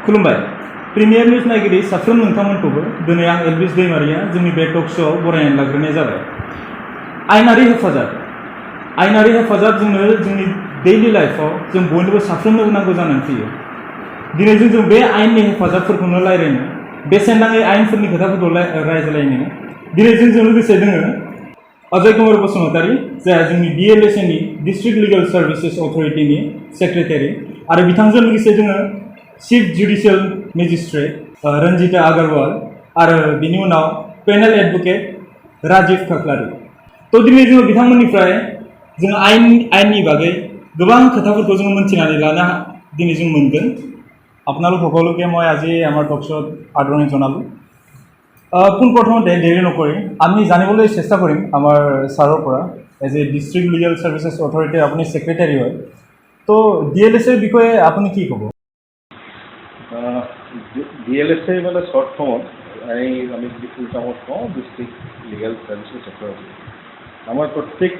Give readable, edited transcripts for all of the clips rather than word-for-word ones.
खुलुमबाय premier news नायगिरि साफ्रोम नोंथांमोनखौबो दिनै आं एलबिस दैमारिया जोंनि बे टक श'आव बरायनानै लाग्रोनाय जाबाय। आयेनारि हेफाजाब जोंनो जोंनि दैलि लाइफआव जों बयनोबो साफ्रोमनोबो नांगौ जानानै फैयो। दिनै जों बे आयेननि हेफाजाबफोरखौनो रायज्लायनो बेसेन नाङै आयेनफोरनि खोथाफोरखौ रायज्लायनो दिनै जोंजों लोगोसे दोङो अजय कुमार बसुमतारी जाय जोंनि DLSA-नि डिस्ट्रिक्ट लिगेल सार्भिसेस अथरिटिनि सेक्रेटारि आरो बिथांजों लोगोसे जोङो chief judicial magistrate Ranjita Agarwal आरो बिनि उनाव पेनेल एडभोकेट राजीव खाख्लारी। तो दिनै जोङो बिथांमोननिफ्राय जों आयेननि बागै गोबां खोथाफोरखौ जोङो मोनथिनानै लानो दिनै जों मोनगोन। আপোনালোক সকলোকে মই আজি আমাৰ টক শ্ব'ত আদৰণি জনালোঁ। পোনপ্ৰথমতে দেৰি নকৰি আমি জানিবলৈ চেষ্টা কৰিম আমাৰ ছাৰৰ পৰা as a district legal services অথৰিটিৰ আপুনি ছেক্ৰেটাৰী হয়, তো DLSA-ৰ বিষয়ে আপুনি কি ক'ব? DLSA মানে শ্বৰ্ট ফৰ্মত আমি যদি ফুল টাৰ্মত কওঁ ডিষ্ট্ৰিক্ট লিগেল ছাৰ্ভিচেছ অথৰিটি। আমাৰ প্ৰত্যেক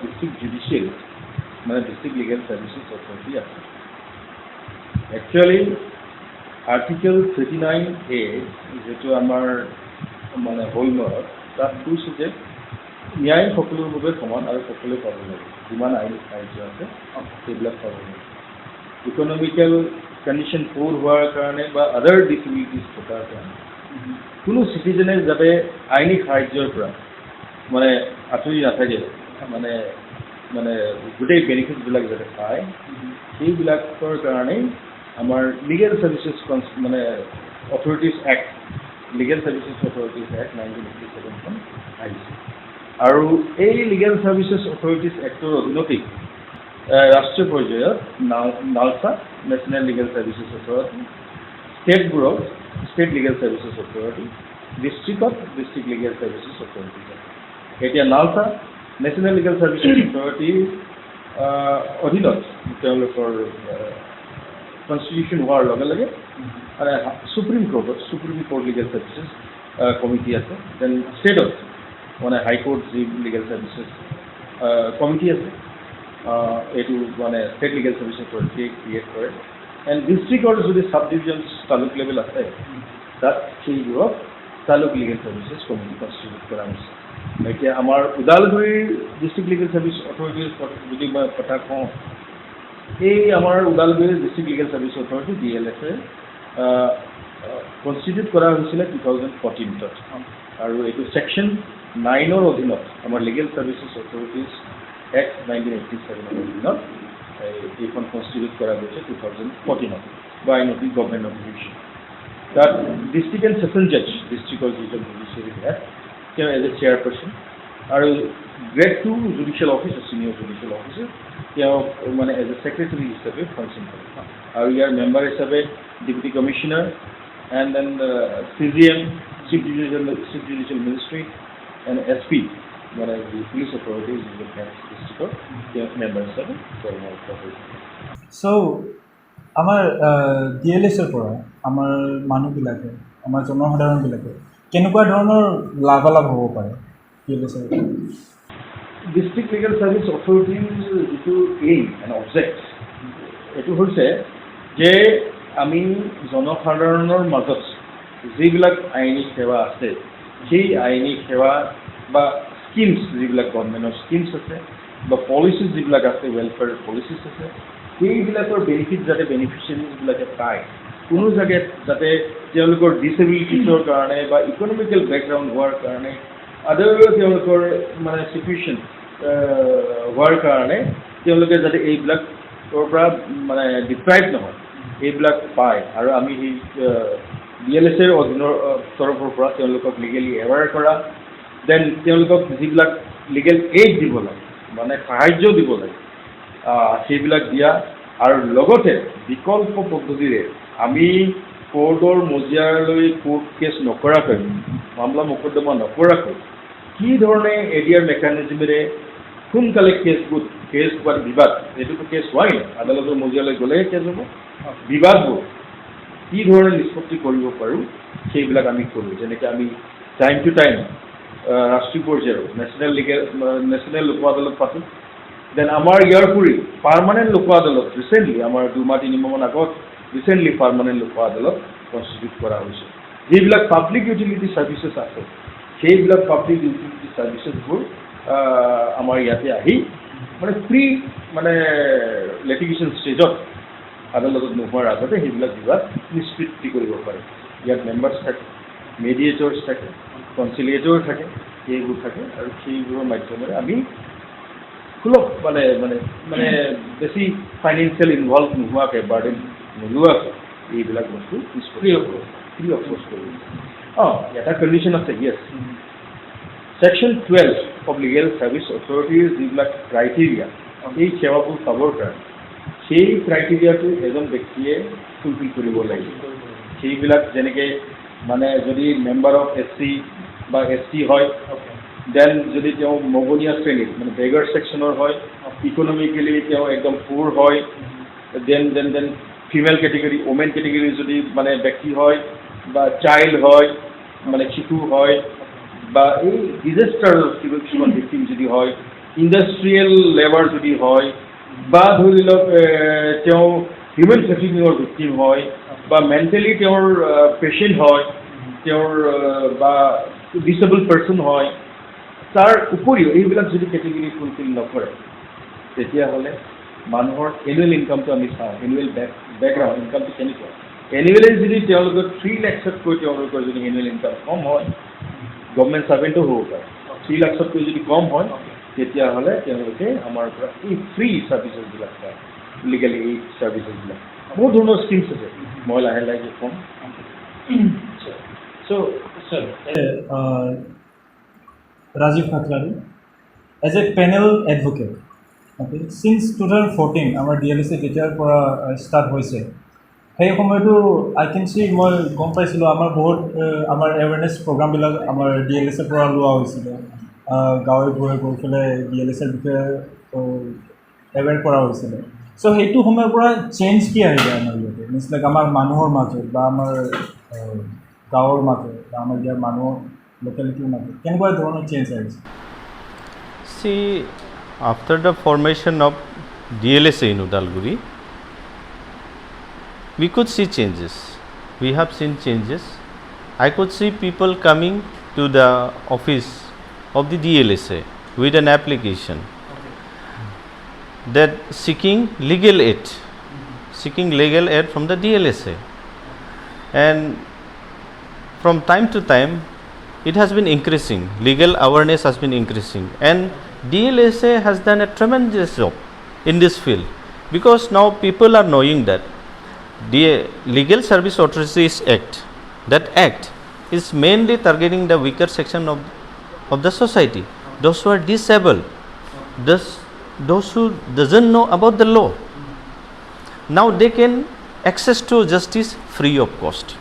ডিষ্ট্ৰিক্ট জুডিচিয়েল মানে ডিষ্ট্ৰিক্ট লিগেল ছাৰ্ভিচেছ অথৰিটি আছে। একচুৱেলি আৰ্টিকেল 39A যিটো আমাৰ মানে হলমৰত তাত কৈছে যে ন্যায় সকলোৰ বাবে সমান আৰু সকলোৱে পাব লাগে, যিমান আইন কাৰ্য আছে সেইবিলাক পাব লাগে। ইকনমিকেল কণ্ডিশ্যন প'ৰ হোৱাৰ কাৰণে বা আদাৰ ডিচেবিলিটিজ থকাৰ কাৰণে কোনো চিটিজেনে যাতে আইনী সাহায্যৰ পৰা মানে আঁতৰি নাথাকে, মানে মানে গোটেই বেনিফিটবিলাক যাতে পায় সেইবিলাকৰ কাৰণেই আমাৰ লিগেল ছাৰ্ভিচেছ মানে authorities act legal services authorities act 1987খন আহিছে। আৰু এই লিগেল ছাৰ্ভিচেছ অথৰিটিজ এক্টৰ অধীনতেই ৰাষ্ট্ৰীয় পৰ্যায়ত NALSA national legal services authority, ষ্টেটবোৰত ষ্টেট লিগেল ছাৰ্ভিচেছ অথৰিটি, ডিষ্ট্ৰিক্টত ডিষ্ট্ৰিক্ট লিগেল ছাৰ্ভিচেছ অথৰিটি। এতিয়া নালছা নেশ্যনেল লিগেল ছাৰ্ভিচেছ অথৰিটিৰ অধীনত তেওঁলোকৰ কনষ্টিটিউশ্যন হোৱাৰ লগে লগে supreme court legal services committee আছে। দেন ষ্টেটত মানে হাইকোৰ্ট যি লিগেল ছাৰ্ভিচেছ কমিটি আছে, এইটো মানে ষ্টেট লিগেল ছাৰ্ভিচেছ অথৰিটিয়ে ক্ৰিয়েট কৰে। এণ্ড ডিষ্ট্ৰিক্টৰ যদি চাব ডিভিজন তালুক লেভেল আছে তাত সেইবোৰক তালুক লিগেল ছাৰ্ভিচেছ কমিটি কনষ্টিটিউট কৰা হৈছে। এতিয়া আমাৰ ওদালগুৰিৰ ডিষ্ট্ৰিক্ট লিগেল ছাৰ্ভিচ অথৰিটিৰ যদি মই কথা কওঁ, এই আমাৰ ওদালগুৰিৰ district legal service authority DLSA constitute কৰা হৈছিলে 2014ত আৰু এইটো ছেকশ্যন 9ৰ অধীনত আমাৰ লিগেল ছাৰ্ভিচেছ অথৰিটিজ এক্ট 1987ৰ অধীনত এইখন কনষ্টিটিউট কৰা গৈছে 2014ত বাই নটিচ গভৰ্ণমেণ্ট অফ ডিভিশ্যন। তাত ডিষ্ট্ৰিক্ট এণ্ড ছেশ্যন জাজ ডিষ্ট্ৰিক্টৰ যিজন জুডিচিয়েৰী হেড তেওঁ এজ এ চেয়াৰপাৰ্চন আৰু grade 2 judicial officer senior judicial officer তেওঁ মানে এজ এ ছেক্ৰেটাৰী হিচাপে ফাংচন কৰে। আৰু ইয়াৰ মেম্বাৰ হিচাপে deputy commissioner and then CGM chief judicial magistrate and SP মানে যি পুলিচ অথৰিটি যিজন হেড ডিষ্ট্ৰিক্টৰ তেওঁ মেম্বাৰ হিচাপে কৰ্মৰত কৰিছে। চ' আমাৰ DLSA-ৰ পৰা আমাৰ মানুহবিলাকে আমাৰ জনসাধাৰণবিলাকে কেনেকুৱা ধৰণৰ লাভালাভ হ'ব পাৰে DLSA-ৰ? ডিষ্ট্ৰিক্ট লিগেল ছাৰ্ভিচ অথৰিটিৰ যিটো এইম এণ্ড অবজেক্ট এইটো হৈছে যে আমি জনসাধাৰণৰ মাজত যিবিলাক আইনী সেৱা আছে সেই আইনী সেৱা বা স্কিমছ যিবিলাক গভৰ্ণমেণ্টৰ স্কিমছ আছে বা পলিচিছ যিবিলাক আছে ৱেলফেয়াৰ পলিচিছ আছে সেইবিলাকৰ বেনিফিট যাতে বেনিফিচিয়াৰীজবিলাকে পায়, কোনো জেগাত যাতে তেওঁলোকৰ ডিচেবিলিটিছৰ কাৰণে বা ইকনমিকেল বেকগ্ৰাউণ্ড হোৱাৰ কাৰণে আদাৰ তেওঁলোকৰ মানে চিটুৱেশ্যন হোৱাৰ কাৰণে তেওঁলোকে যাতে এইবিলাকৰ পৰা মানে ডিপ্ৰাইভ নহয় এইবিলাক পায়। আৰু আমি সেই DLSA-ৰ অধীনৰ তৰফৰ পৰা তেওঁলোকক লিগেলি এৱাৰ কৰা, দেন তেওঁলোকক যিবিলাক লিগেল এইড দিব লাগে মানে সাহাৰ্য দিব লাগে সেইবিলাক দিয়া, আৰু লগতে বিকল্প পদ্ধতিৰে আমি কোৰ্টৰ মজিয়ালৈ কোৰ্ট কেছ নকৰাকৈ মামলা মোকদ্দমা নকৰাকৈ কি ধৰণে ADR মেকানিজমেৰে সোনকালে কেছ বা বিবাদ, এইটোতো কেছ হোৱাই নাই, আদালতৰ মজিয়ালৈ গ'লেহে কেছ হ'ব, বিবাদবোৰ কি ধৰণে নিষ্পত্তি কৰিব পাৰোঁ সেইবিলাক আমি কৰোঁ। যেনেকৈ আমি টাইম টু টাইম ৰাষ্ট্ৰীয় পৰ্যায়ৰ নেশ্যনেল লোক আদালত পাতোঁ। দেন আমাৰ ইয়াৰ উপৰি পাৰ্মানেণ্ট লোক আদালত ৰিচেণ্টলি আমাৰ 2-3 মাহমান আগত ৰিচেণ্টলি পাৰ্মানেণ্ট লোক আদালত কনষ্টিটিউট কৰা হৈছে যিবিলাক পাব্লিক ইউটিলিটি ছাৰ্ভিচেছ আছে সেইবিলাক পাব্লিক ইউটিলিটি ছাৰ্ভিচেছবোৰ আমাৰ ইয়াতে আহি মানে প্ৰি মানে লিটিগেশ্যন ষ্টেজত আদালতত নোহোৱাৰ আগতে সেইবিলাক বিবাদ নিষ্পত্তি কৰিব পাৰে ইয়াত মেম্বাৰ্ছ থাকে মেডিয়েটৰ্ছ থাকে কনচিলিয়েটৰ থাকে সেইবোৰ থাকে আৰু সেইবোৰৰ মাধ্যমেৰে আমি সুলভ মানে মানে মানে বেছি ফাইনেন্সিয়েল ইনভলভ নোহোৱাকৈ বাৰ্ডেন নোলোৱাকৈ এইবিলাক বস্তু ফ্ৰী অফ কষ্ট কৰিব এটা কণ্ডিশ্যন আছে য়েছ ছেকশ্যন 12 অফ লিগেল ছাৰ্ভিচ অথৰিটিৰ যিবিলাক ক্ৰাইটেৰিয়া এই সেৱাবোৰ পাবৰ কাৰণে সেই ক্ৰাইটেৰিয়াটো এজন ব্যক্তিয়ে ফুলফিল কৰিব লাগিব সেইবিলাক যেনেকৈ মানে যদি মেম্বাৰ অফ SC বা ST হয় দেন যদি তেওঁ মগনীয়া শ্ৰেণীৰ মানে বেগাৰ ছেকশ্যনৰ হয় ইকনমিকেলি তেওঁ একদম পুৰ হয় then female category women category যদি মানে ব্যক্তি হয় বা চাইল্ড হয় মানে শিশু হয় বা এই ডিজাষ্টাৰ কিছুমান ভিক্টিম যদি হয় ইণ্ডাষ্ট্ৰিয়েল লেবাৰ যদি হয় বা ধৰি লওক তেওঁ হিউমেন ট্ৰেফিকিঙৰ ভিক্টিম হয় বা মেণ্টেলি তেওঁৰ পেচেণ্ট হয় তেওঁৰ বা ডিচেবল পাৰ্চন হয় তাৰ উপৰিও এইবিলাক যদি কেটেগৰী ফুলফিল নকৰে তেতিয়াহ'লে মানুহৰ এনুৱেল ইনকামটো আমি চাওঁ এনুৱেল বেকগ্ৰাউণ্ড ইনকামটো কেনেকুৱা এনুৱেলি যদি তেওঁলোকৰ 3 লাখতকৈ তেওঁলোকৰ যদি এনুৱেল ইনকাম কম হয় গভৰ্ণমেণ্ট ছাৰ্ভেণ্টো হ'ব পাৰে 3 লাখতকৈ যদি কম হয় তেতিয়াহ'লে তেওঁলোকে আমাৰ পৰা এই ফ্ৰী ছাৰ্ভিচেছবিলাক পায় লিগেল এইড ছাৰ্ভিচেছবিলাক বহুত ধৰণৰ স্কিমছ আছে মই লাহে লাহে ক'ম So, sir, Rajiv Khatlari, as a panel advocate, okay, since 2014, our DLSA teacher start hoise. Hey, I can see more complex. Our board, our awareness program, our DLSA pura lua hoise. Gawe boy go fele DLSA aware pura hoise. So, hey, to homer pura change kiya hai our yote. Means like our manuhor majo, ba our গাঁৱৰ মাজত বা আমাৰ ইয়াৰ মানুহৰ লোকেলিটিৰ মাজত কেনেকুৱা ধৰণৰ change আহিছে See, after the formation of DLSA in Udalguri, we could see changes. We have seen changes. I could see people coming to the office of the DLSA with an application that seeking legal aid from the DLSA. And from time to time, it has been increasing. Legal awareness has been increasing, and DLSA has done a tremendous job in this field because now people are knowing that the Legal Service Authorities Act, that act is mainly targeting the weaker section of the society, those who are disabled, those who doesn't know about the law. Now they can access to justice free of cost.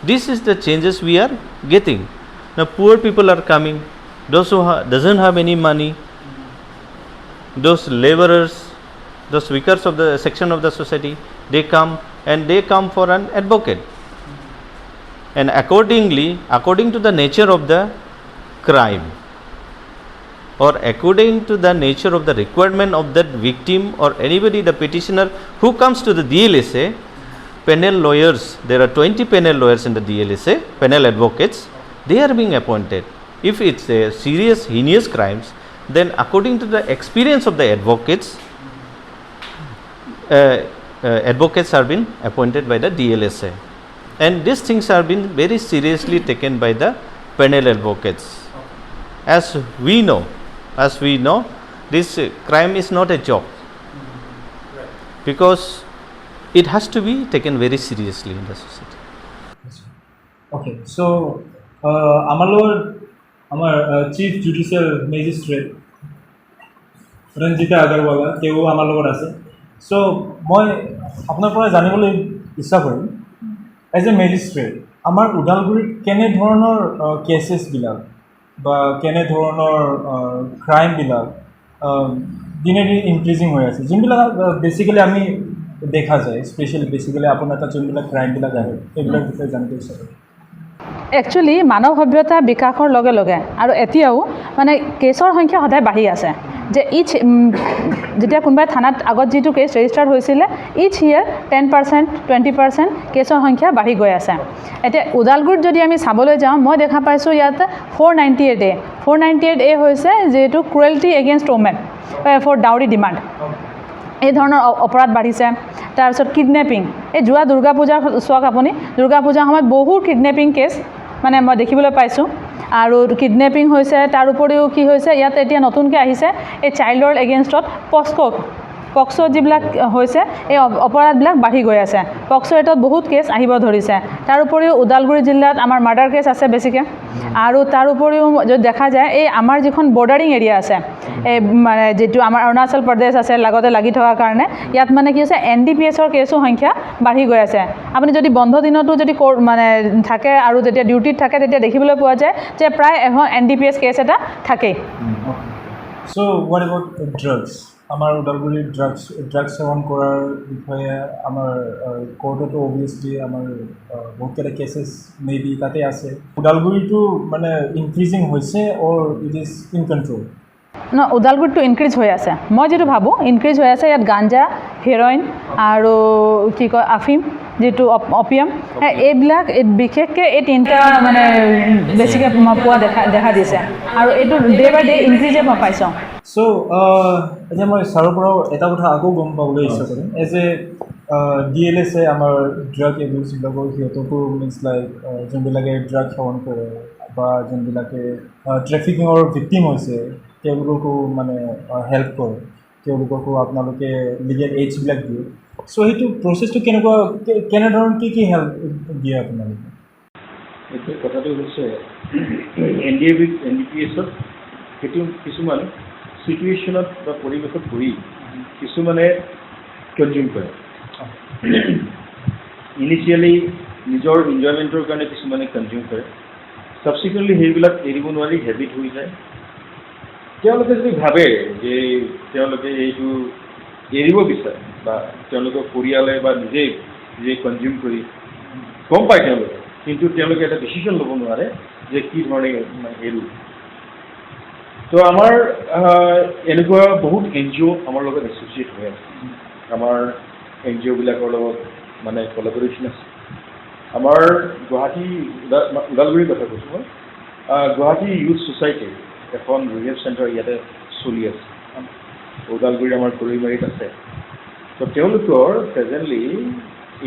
This is the changes we are getting. Now poor people are coming, those who doesn't have any money, those laborers, those weakers of the section of the society, they come for an advocate. And according to the nature of the crime or according to the nature of the requirement of that victim or anybody, the petitioner who comes to the DLSA, panel lawyers, there are 20 panel lawyers in the DLSA, panel advocates, they are being appointed. If it's a serious heinous crimes, then according to the experience of the advocates, advocates are being appointed by the DLSA, and these things are being very seriously taken by the panel advocates. As we know, this crime is not a joke, because it has to be taken very seriously in the society. Okay, so our Chief Judicial Magistrate Ranjita Agarwala, তেওঁ আমাৰ লগত আছে. So মই আপোনাৰ পৰা জানিবলৈ ইচ্ছা কৰিম এজ এ মেজিষ্ট্ৰেট আমাৰ ওদালগুৰিত কেনে ধৰণৰ কেছেছবিলাক বা কেনে ধৰণৰ ক্ৰাইমবিলাক দিনে দিনে ইনক্ৰিজিং হৈ আছে যোনবিলাক বেচিকেলি আমি দেখা যায় বেচিকেলি আপোনাৰ তাত যোনবিলাক ক্ৰাইমবিলাক আহে সেইবিলাক বিষয়ে জানিব ইচ্ছা কৰিম একচুৱেলি মানৱ সভ্যতা বিকাশৰ লগে লগে আৰু এতিয়াও মানে কেছৰ সংখ্যা সদায় বাঢ়ি আছে যে ইচ যেতিয়া কোনোবাই থানাত আগত যিটো কেছ ৰেজিষ্টাৰ্ড হৈছিলে ইচ ইয়েৰ 10% 20% কেছৰ সংখ্যা বাঢ়ি গৈ আছে এতিয়া ওদালগুৰিত যদি আমি চাবলৈ যাওঁ মই দেখা পাইছোঁ ইয়াত 498A হৈছে যিটো cruelty against women for dowry demand এই ধৰণৰ অপৰাধ বাঢ়িছে তাৰপিছত কিডনেপিং এই যোৱা দুৰ্গা পূজাৰ চাওক আপুনি দুৰ্গা পূজাৰ সময়ত বহু কিডনেপিং কেছ মানে মই দেখিবলৈ পাইছোঁ আৰু কিডনেপিং হৈছে তাৰ উপৰিও কি হৈছে ইয়াত এতিয়া নতুনকৈ আহিছে এই চাইল্ডৰ এগেইনষ্টত পক্সো যিবিলাক হৈছে এই অপৰাধবিলাক বাঢ়ি গৈ আছে পক্সো ৰেটত বহুত কেছ আহিব ধৰিছে তাৰ উপৰিও ওদালগুৰি জিলাত আমাৰ মাৰ্ডাৰ কেছ আছে বেছিকৈ আৰু তাৰ উপৰিও যদি দেখা যায় এই আমাৰ যিখন বৰ্ডাৰিং এৰিয়া আছে এই মানে যিটো আমাৰ অৰুণাচল প্ৰদেশ আছে লগতে লাগি থকাৰ কাৰণে ইয়াত মানে কি হৈছে NDPSৰ কেছো সংখ্যা বাঢ়ি গৈ আছে আপুনি যদি বন্ধ দিনতো যদি মানে থাকে আৰু যেতিয়া ডিউটিত থাকে তেতিয়া দেখিবলৈ পোৱা যায় যে প্ৰায় এখন NDPS কেছ এটা থাকেই So what about drugs? আমাৰ ওদালগুৰিৰ ড্ৰাগছ সেৱন কৰাৰ বিষয়ে আমাৰ কোৰ্টতো অভিয়াছলি আমাৰ বহুতকেইটা কেছেছ মে বি তাতে আছে ওদালগুৰিটো মানে ইনক্ৰিজিং হৈছে or it is in control ন ওদালগুৰিটো ইনক্ৰিজ হৈ আছে মই যিটো ভাবোঁ ইনক্ৰিজ হৈ আছে ইয়াত গাঞ্জা হেৰইন আৰু কি কয় আফিম যিটো অপিয়াম এইবিলাক বিশেষকৈ এই তিনিটা মানে বেছিকৈ পোৱা দেখা দিছে আৰু এইটো ডে বাই ডে ইনক্ৰিজে মই পাইছোঁ চ' এতিয়া মই ছাৰৰ পৰাও এটা কথা আকৌ গম পাবলৈ ইচ্ছা কৰিম এজ এ DLS আমাৰ ড্ৰাগ এবিউজবিলাকৰ সিহঁতকো মিনছ লাইক যোনবিলাকে ড্ৰাগ সেৱন কৰে বা যোনবিলাকে ট্ৰেফিকিঙৰ ভিক্টিম হৈছে তেওঁলোককো মানে হেল্প কৰে তেওঁলোককো আপোনালোকে লিগেল এইডছবিলাক দিয়ে চ' সেইটো প্ৰচেছটো কেনেধৰণৰ কি হেল্প দিয়ে আপোনালোকে এতিয়া কথাটো হৈছে NDPSত সেইটো কিছুমান চিটুৱেশ্যনত বা পৰিৱেশত পৰি কিছুমানে কনজিউম কৰে ইনিচিয়েলি নিজৰ ইনজয়মেণ্টৰ কাৰণে কিছুমানে কনজিউম কৰে ছাবচিকুৱেণ্টলি সেইবিলাক এৰিব নোৱাৰি হেবিট হৈ যায় তেওঁলোকে যদি ভাবে যে তেওঁলোকে এইটো এৰিব বিচাৰে বা তেওঁলোকৰ পৰিয়ালে বা নিজে কনজিউম কৰি গম পায় তেওঁলোকে কিন্তু তেওঁলোকে এটা ডিচিশ্যন ল'ব নোৱাৰে যে কি ধৰণে এৰোঁ তো আমাৰ এনেকুৱা বহুত NGO আমাৰ লগত এছ'চিয়েট হৈ আছে আমাৰ NGOবিলাকৰ লগত মানে কলাবৰেশ্যন আছে আমাৰ গুৱাহাটী ওদালগুৰিৰ কথা কৈছোঁ মই গুৱাহাটী ইউথ ছ'চাইটি এখন ৰিহেব চেণ্টাৰ ইয়াতে চলি আছে ওদালগুৰি আমাৰ গৰৈমাৰীত আছে তো তেওঁলোকৰ প্ৰেজেণ্টলি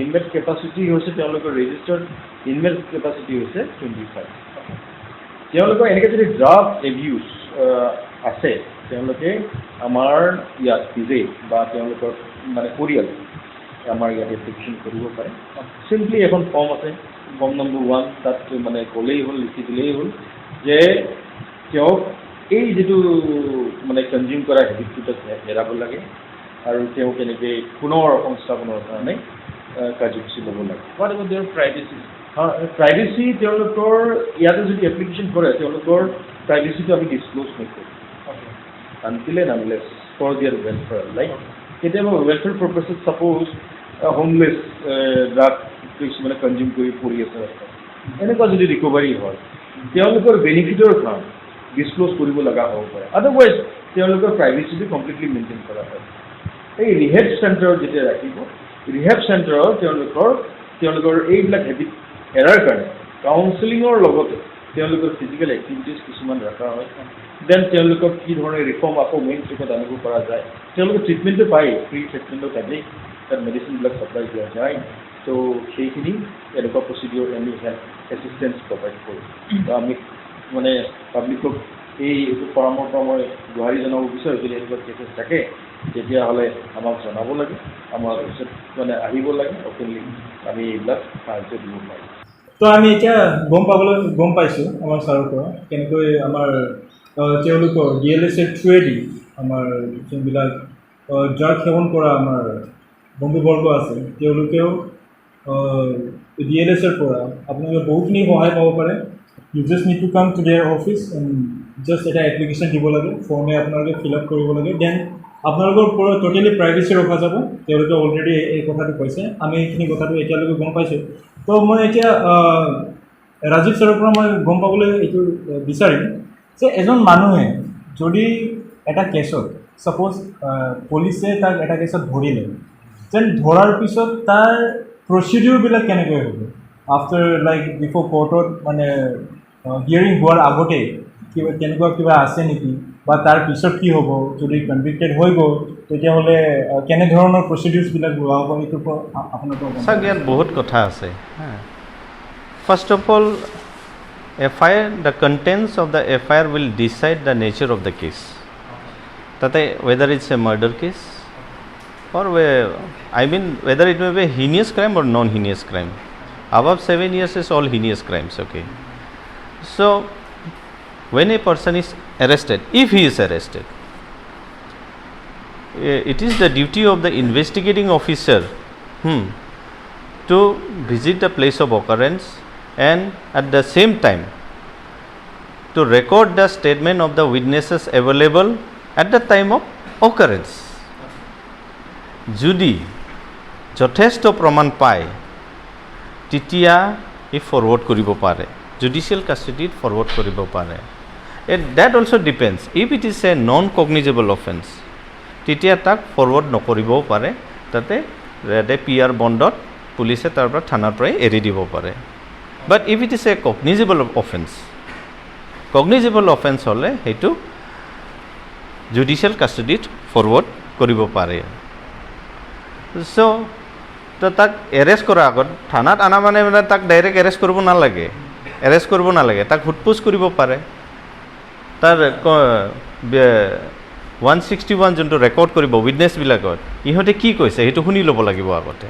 ইনমেট কেপাচিটি হৈছে তেওঁলোকৰ ৰেজিষ্টাৰ্ড ইনমেট কেপাচিটি হৈছে 25 তেওঁলোকৰ এনেকৈ যদি ড্ৰাগ এবিউজ আছে তেওঁলোকে আমাৰ ইয়াত নিজে বা তেওঁলোকৰ মানে পৰিয়াল আমাৰ ইয়াত এপ্লিকেশ্যন কৰিব পাৰে চিম্পলি এখন ফৰ্ম আছে ফৰ্ম নম্বৰ 1 তাত মানে ক'লেই হ'ল লিখি দিলেই হ'ল যে তেওঁক এই যিটো মানে কনজিউম কৰা হেবিটটো এৰাব লাগে আৰু তেওঁ কেনেকৈ পুনৰ সংস্থাপনৰ কাৰণে কাৰ্যসূচী ল'ব লাগে whatever their privacy privacy তেওঁলোকৰ ইয়াতে যদি এপ্লিকেশ্যন কৰে তেওঁলোকৰ প্ৰাইভেচিটো আমি ডিছক্ল'জ নকৰোঁ আনটিল এণ্ড আনলেছ ফৰ দিয়াৰ ৱেলফেয়াৰ লাইক কেতিয়াবা ৱেলফেয়াৰ পাৰ্পাছত ছাপ'জ হোমলেছ ড্ৰাগ কিছুমানে কনজিউম কৰি পৰি আছে এনেকুৱা যদি ৰিকভাৰী হয় তেওঁলোকৰ বেনিফিটৰ কাৰণে ডিছক্ল'জ কৰিব লগা হ'ব পাৰে আদাৰৱাইজ তেওঁলোকৰ প্ৰাইভেচিটো কমপ্লিটলি মেইনটেইন কৰা হয় এই ৰিহেব চেণ্টাৰত যেতিয়া ৰাখিব ৰিহেব চেণ্টাৰত তেওঁলোকৰ এইবিলাক হেবিট এৰাৰ কাৰণে কাউন্সেলিঙৰ লগতে তেওঁলোকৰ ফিজিকেল এক্টিভিটিজ কিছুমান ৰখা হয় দেন তেওঁলোকক কি ধৰণে ৰিফৰ্ম আকৌ মেইন ষ্ট্ৰীমত আনিব পৰা যায় তেওঁলোকে ট্ৰিটমেণ্টটো পায় ফ্ৰী ট্ৰিটমেণ্টৰ কাৰণেই তাত মেডিচিনবিলাক চাপ্লাই দিয়া যায় তো সেইখিনি এনেকুৱা প্ৰচিডিঅ'ৰ আমি হেল্থ এছিষ্টেঞ্চ প্ৰভাইড কৰোঁ তো আমি মানে পাব্লিকক এইটো পৰামৰ্শ মই গুৱাহাটী জনাব বিচাৰোঁ যদি এনেকুৱা কেছেছ থাকে তেতিয়াহ'লে আমাক জনাব লাগে আমাৰ ওচৰত মানে আহিব লাগে অপেনলি আমি এইবিলাক সাহায্য দিব পাৰিম তো আমি এতিয়া গম পাইছোঁ আমাৰ ছাৰৰ পৰা কেনেকৈ আমাৰ তেওঁলোকৰ DLSৰ থ্ৰুৱেদি আমাৰ যোনবিলাক ড্ৰাগ সেৱন কৰা আমাৰ বন্ধুবৰ্গ আছে তেওঁলোকেও DLSৰ পৰা আপোনালোকে বহুতখিনি সহায় পাব পাৰে you just need to come to their office and just এটা এপ্লিকেশ্যন দিব লাগে ফৰ্মে আপোনালোকে ফিল আপ কৰিব লাগে দেন আপোনালোকৰ পৰা টোটেলি প্ৰাইভেচি ৰখা যাব তেওঁলোকে অলৰেডি এই কথাটো কৈছে আমি এইখিনি কথাটো এতিয়ালৈকে গম পাইছোঁ তো মই এতিয়া ৰাজীৱ ছাৰৰ পৰা মই গম পাবলৈ এইটো বিচাৰিম যে এজন মানুহে যদি এটা কেছত সাপোজ পুলিচে তাক এটা কেছত ধৰিলে যেন ধৰাৰ পিছত তাৰ প্ৰচিডিউৰবিলাক কেনেকৈ হ'ব আফটাৰ লাইক বিফোৰ কোৰ্টত মানে হিয়াৰিং হোৱাৰ আগতে কিবা কেনেকুৱা কিবা আছে নেকি বা তাৰ পিছত কি হ'ব যদি কনভিক্টেড হৈ গ'ল তেতিয়াহ'লে কেনেধৰণৰ প্ৰচিডিউৰ্ছবিলাক লোৱা হ'ব এইটোৰ পৰা আপোনাৰ পৰা চাওক ইয়াত বহুত কথা আছে first of all FIR, the contents of the FIR will decide the nature of the case. Tate whether it's a murder case or whether it may be a heinous crime or non-heinous crime. Above 7 years is all heinous crimes, okay. So when a person is arrested, if he is arrested, it is the duty of the investigating officer to visit the place of occurrence and at the same time to record the statement of the witnesses available at the time of occurrence. Judi যথেষ্ট প্ৰমাণ পায় তেতিয়া ই forward কৰিব পাৰে judicial কাষ্টডিত forward কৰিব পাৰে that also depends if it is a non cognizable offense তেতিয়া তাক ফৰৱাৰ্ড নকৰিবও পাৰে তাতে PR বণ্ডত পুলিচে তাৰ পৰা থানাৰ পৰাই এৰি দিব পাৰে But if it is a cognizable offense হলে হেতু জুডিচিয়েল কাষ্টডিত ফৰৱাৰ্ড কৰিব পাৰে সো তো তাক এৰেষ্ট কৰাৰ আগত থানাত আনা মানে তাক ডাইৰেক্ট এৰেষ্ট কৰিব নালাগে তাক হুটপুছ কৰিব পাৰে তাৰ 161 যোনটো ৰেকৰ্ড কৰিব উইটনেছবিলাকত ইহঁতে কি কৈছে সেইটো শুনি ল'ব লাগিব আগতে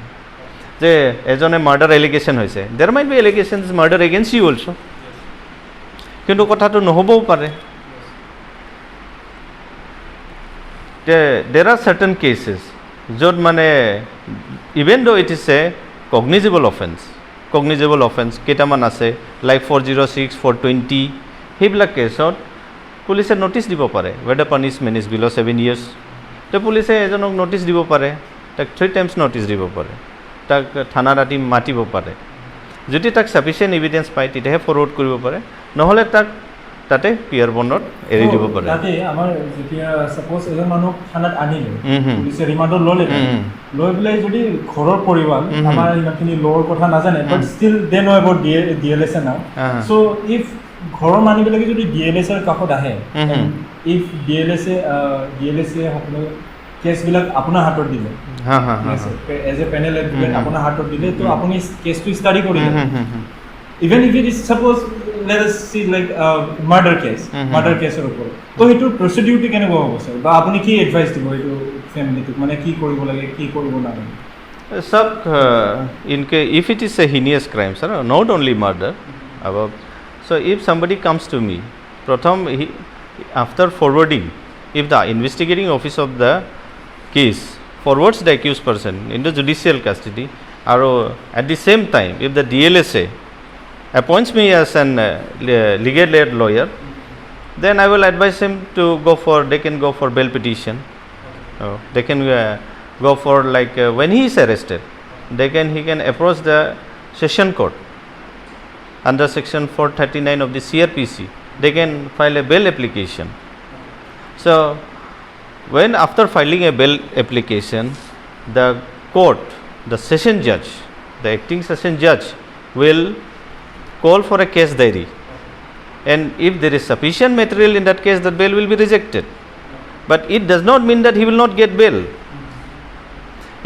যে এজনে মাৰ্ডাৰ এলিগেশ্যন হৈছে there might be allegations murder against you also' কিন্তু কথাটো নহ'বও পাৰে দেৰ আৰ চাৰ্টেন কেছেছ য'ত মানে even though it is a cognizable offence কেইটামান আছে লাইক 406 420 সেইবিলাক কেছত পুলিচে নটিচ দিব পাৰে weather punishment is bill' 7 years তো পুলিচে এজনক নটিচ দিব পাৰে তাক 3 times নটিচ দিব পাৰে তাক থানা ৰাতি মাতিব পাৰে যদি তাক সাফিচিয়েণ্ট এভিডেন্স পায় তেতিয়াহে ফৰৱাৰ্ড কৰিব পাৰে নহ'লে তাক তাতে পিয়াৰ বণ্ডত এৰি দিব পাৰে তাতে আমাৰ যেতিয়া সাপোজ এজন মানুহ থানাত আনিলে পুলিচে ৰিমাণ্ডত লৈ পেলাই যদি ঘৰৰ পৰিয়াল আমাৰ ইমানখিনি ল'ৰ কথা নাজানে but still they know about DLSA now so' if ঘৰৰ মানুহবিলাকে যদি DLSAৰ কাষত আহে ইফ DLSA সকলো কেছবিলাক আপোনাৰ হাতত দিলে এজ এ পেনেল আপোনাৰ হাতত দিলে তো আপুনি কেছটো ষ্টাডি কৰিলে even if it is suppose let us see like murder case ওপৰত তো সেইটো প্ৰচিডিউৰটো কেনেকুৱা হ'ব স্যাৰ বা আপুনি কি এডভাইচ দিব এইটো ফ্যামিলিটোক মানে কি কৰিব লাগে কি কৰিব নালাগে sir if it is a heinous crime sir not only murder above so if somebody comes to me pratham after forwarding if the investigating office of the case forwards the accused person into judicial custody or at the same time if the DLSA appoints me as an legal aid lawyer then I will advise him to they can go for bail petition they can go for like when he is arrested he can approach the session court under section 439 of the CRPC they can file a bail application so when after filing a bail application the court the session judge the acting session judge will call for a case diary and if there is sufficient material in that case that bail will be rejected but it does not mean that he will not get bail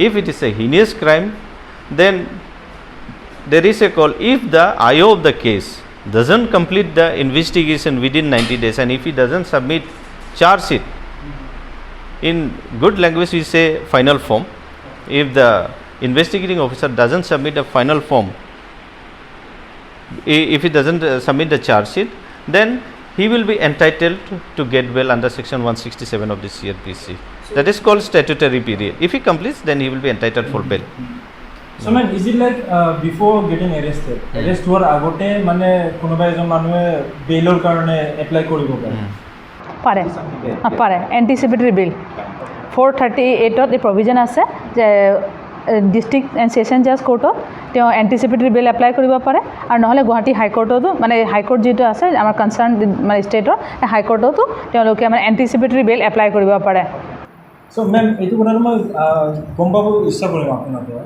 if it is a heinous crime then there is a call if the IO of the case doesn't complete the investigation within 90 days and if he doesn't submit charge sheet in good language we say final form if the investigating officer doesn't submit a final form if he doesn't submit the charge sheet then he will be entitled to get bail under section 167 of the CRPC that is called statutory period if he completes then he will be entitled for bail so man is it like before getting arrested arrest হোৱাৰ আগতে মানে কোনোবা এজন মানুহে বেইলৰ কাৰণে apply কৰিব পাৰে এণ্টিচিপেটৰী বিল 438ত এই প্ৰভিজন আছে যে ডিষ্ট্ৰিক্ট এণ্ড ছেশ্যন জাজ কোৰ্টত তেওঁ এণ্টিচিপেটৰী বেল এপ্লাই কৰিব পাৰে আৰু নহ'লে গুৱাহাটী হাইকোৰ্টতো মানে হাইকোৰ্ট যিটো আছে আমাৰ কনচাৰ্ণ মানে ষ্টেটৰ সেই হাইকোৰ্টতো তেওঁলোকে মানে এণ্টিচিপেটৰী বেল এপ্লাই কৰিব পাৰে চ' মেম এইটো কথাটো মই গম পাব ইচ্ছা কৰিম আপোনাৰ পৰা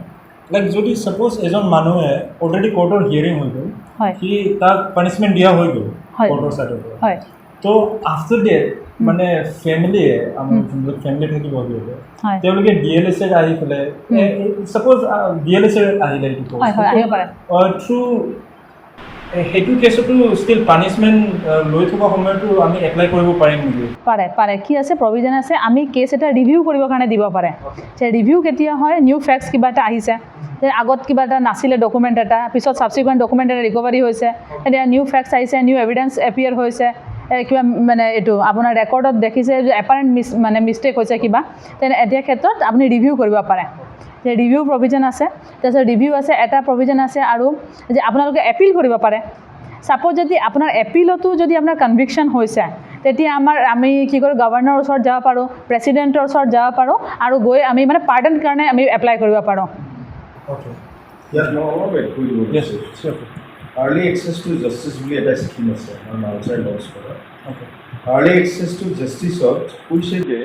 লাইক যদি ছাপ'জ এজন মানুহে অলৰেডি কোৰ্টৰ হিয়াৰিং হৈ গ'ল হয় সি তাক পানিছমেণ্ট দিয়া হৈ গ'ল হয় কোৰ্টৰ ছাইডৰ পৰা হয় তো আফটাৰ ডেট মানে ফেমিলিয়ে আমাৰ যোনবিলাক ফেমিলি থাকিব সিহঁতে হয় তেওঁলোকে DLS আহি পেলাই ছাপ'জ DLS আহিলে এইটো হয় হয় আহিব পাৰে থ্ৰু সেইটো কেছতো ষ্টিল পানিছমেণ্ট লৈ থকা সময়তো আমি এপ্লাই কৰিব পাৰিম নেকি পাৰে পাৰে কি আছে প্ৰভিজন আছে আমি কেছ এটা ৰিভিউ কৰিবৰ কাৰণে দিব পাৰে যে ৰিভিউ কেতিয়া হয় নিউ ফেক্টছ কিবা এটা আহিছে যে আগত কিবা এটা নাছিলে ডকুমেণ্ট এটা পিছত ছাবচিকুৱেণ্ট ডকুমেণ্ট এটা ৰিকভাৰী হৈছে এতিয়া নিউ ফেক্টছ আহিছে নিউ এভিডেন্স এপিয়াৰ হৈছে কিবা মানে এইটো আপোনাৰ ৰেকৰ্ডত দেখিছে যে এপাৰেণ্ট মানে মিষ্টেক হৈছে কিবা তেনে এতিয়া ক্ষেত্ৰত আপুনি ৰিভিউ কৰিব পাৰে যে ৰিভিউ প্ৰভিজন আছে তাৰপিছত ৰিভিউ আছে এটা প্ৰভিজন আছে আৰু যে আপোনালোকে এপিল কৰিব পাৰে ছাপ'জ যদি আপোনাৰ এপিলতো যদি আপোনাৰ কনভিকশ্যন হৈছে তেতিয়া আমি কি কৰোঁ গভৰ্ণৰৰ ওচৰত যাব পাৰোঁ প্ৰেচিডেণ্টৰ ওচৰত যাব পাৰোঁ আৰু গৈ আমি মানে পাৰ্ডন কাৰণে আমি এপ্লাই কৰিব পাৰোঁ অ'কে ইয়াত মই অলপ এড কৰি দিব য়েছ বিচাৰিছোঁ চিয়'ৰ আৰ্লি এক্সেছ টু জাষ্টিছ বুলি এটা স্কিম আছে আমাৰ নাওচাই লঞ্চ কৰা অ'কে আৰ্লি এক্সেছ টু জাষ্টিছত কৈছে যে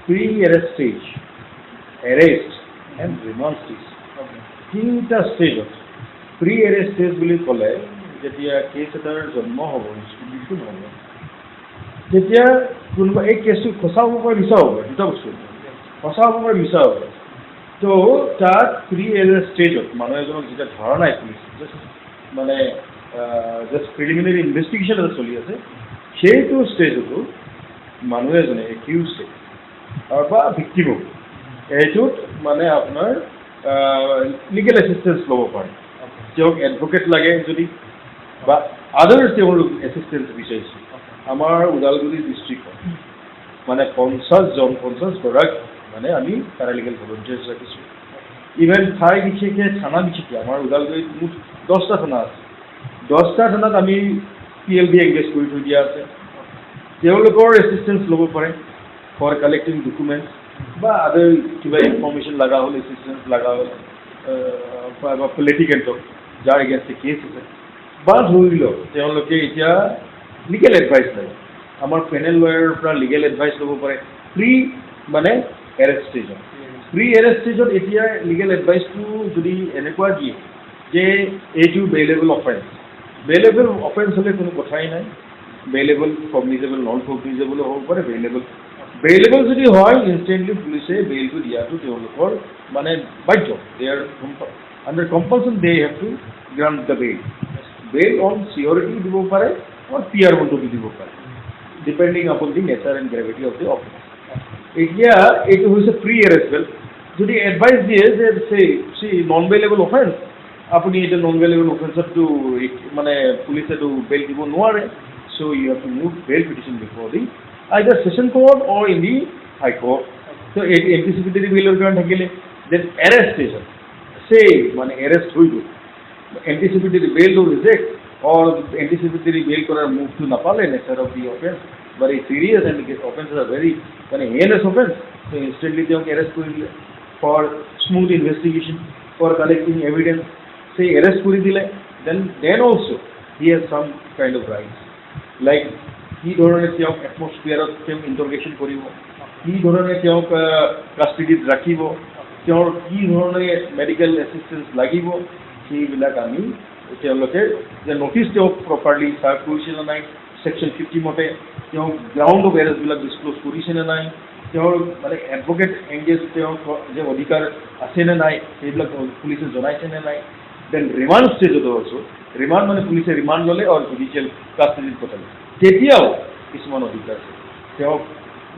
pre arrest stage arrest and remand stage তিনিটা ষ্টেজত প্ৰি এৰেষ্ট ষ্টেজ বুলি ক'লে যেতিয়া কেছ এটাৰ জন্ম হ'ব ইনষ্টিটিউশ্যন হ'ব তেতিয়া কোনোবা এই কেছটো সঁচা হ'ব পাৰে মিছা হ'ব পাৰে দুটা বস্তু সঁচা হ'ব পাৰে মিছা হ'ব পাৰে তো তাত প্ৰি এৰেষ্ট ষ্টেজত মানুহ এজনক যেতিয়া ধৰা নাই পুলিচ জাষ্ট মানে জাষ্ট প্ৰিলিমিনাৰী ইনভেষ্টিগেশ্যন এটা চলি আছে সেইটো ষ্টেজতো মানুহ এজনে একিউজে বা ভিক্টিমো এইটোত মানে আপোনাৰ লিগেল এছিষ্টেঞ্চ ল'ব পাৰে তেওঁক এডভকেট লাগে যদি বা আদাৰ্ছ তেওঁলোক এছিষ্টেঞ্চ বিচাৰিছে আমাৰ ওদালগুৰি ডিষ্ট্ৰিক্টত মানে 50 গৰাকী মানে আমি পেৰালিগেল ভলণ্টিয়াৰ্ছ ৰাখিছোঁ ইভেন ঠাই বিশেষে থানা বিশেষে আমাৰ ওদালগুৰিত মুঠ 10টা থানা আছে 10টা থানাত আমি PLB এংগেজ কৰি থৈ দিয়া আছে তেওঁলোকৰ এছিষ্টেঞ্চ ল'ব পাৰে ফৰ কালেক্টিং ডকুমেণ্টছ বা আদাৰ কিবা ইনফৰ্মেশ্যন লগা হ'ল এছিষ্টেঞ্চ লগা হ'ল বা পলিটিকেলক যাৰ এগেইনষ্টে কেছ আছে বা ধৰি লওক তেওঁলোকে এতিয়া লিগেল এডভাইচ লাগে আমাৰ পেনেল লয়াৰৰ পৰা লিগেল এডভাইচ ল'ব পাৰে প্ৰি মানে এৰেষ্ট ষ্টেজত প্ৰি এৰেষ্ট ষ্টেজত এতিয়া লিগেল এডভাইচটো যদি এনেকুৱা দিয়ে যে এইটো বেইলেবল অফেন্স বেইলেবল অফেন্স হ'লে কোনো কথাই নাই বেইলেবল কগনিজেবল নন কগনিজেবলো হ'ব পাৰে বেইলেবল যদি হয় ইনষ্টেণ্টলি পুলিচে বেইলটো দিয়াটো তেওঁলোকৰ মানে বাধ্য they are under compulsion they have to grant the bail on surety দিব পাৰে আৰু PR বণ্ডটো দিব পাৰে depending upon the nature and gravity of the offence এতিয়া এইটো হৈছে প্ৰি এৰেষ্ট বেল যদি এডভাইচ দিয়ে যে চি নন বেইলেবল অফেন্স আপুনি এতিয়া নন বেইলেবল অফেন্সতটো মানে পুলিচেতো বেইল দিব নোৱাৰে so' you have to move bail petition before the either session court or in the high court so' এইটো এণ্টিচিপেটৰী বেইলৰ কাৰণে থাকিলে দেন এৰেষ্ট ষ্টেজত মানে এৰেষ্ট হৈ গ'ল এণ্টিচিপেটৰী বেইলটো ৰিজেক্ট অৰ এণ্টিচিপেটৰী বেইল কৰাৰ মুভটো নাপালে nature of the offence very serious and the offenses are very heinous offense. So instantly they are arrest kori dile for smooth investigation, for collecting evidence. Say arrest kori dile, then also he has some kind of rights. Like he dhorone teyok atmosphere of them interrogation koribo. He dhorone teyok custody rakhibo. Teyok he dhorone medical assistance lagibo. He bilak ami তেওঁলোকে যে notice তেওঁক properly serve কৰিছিলে নাই সেকশ্যন 50 মতে তেওঁ ground of এৰেষ্টবিলাক ডিছক্ল'জ কৰিছেনে নাই তেওঁৰ মানে এডভকেট এংগেজ তেওঁৰ যে অধিকাৰ আছেনে নাই সেইবিলাক পুলিচে জনাইছেনে নাই দেন ৰিমাণ্ড ষ্টেজত অলছো ৰিমাণ্ড মানে পুলিচে ৰিমাণ্ড ল'লে আৰু জুডিচিয়েল কাষ্টডিত পঠালে তেতিয়াও কিছুমান অধিকাৰ আছে তেওঁক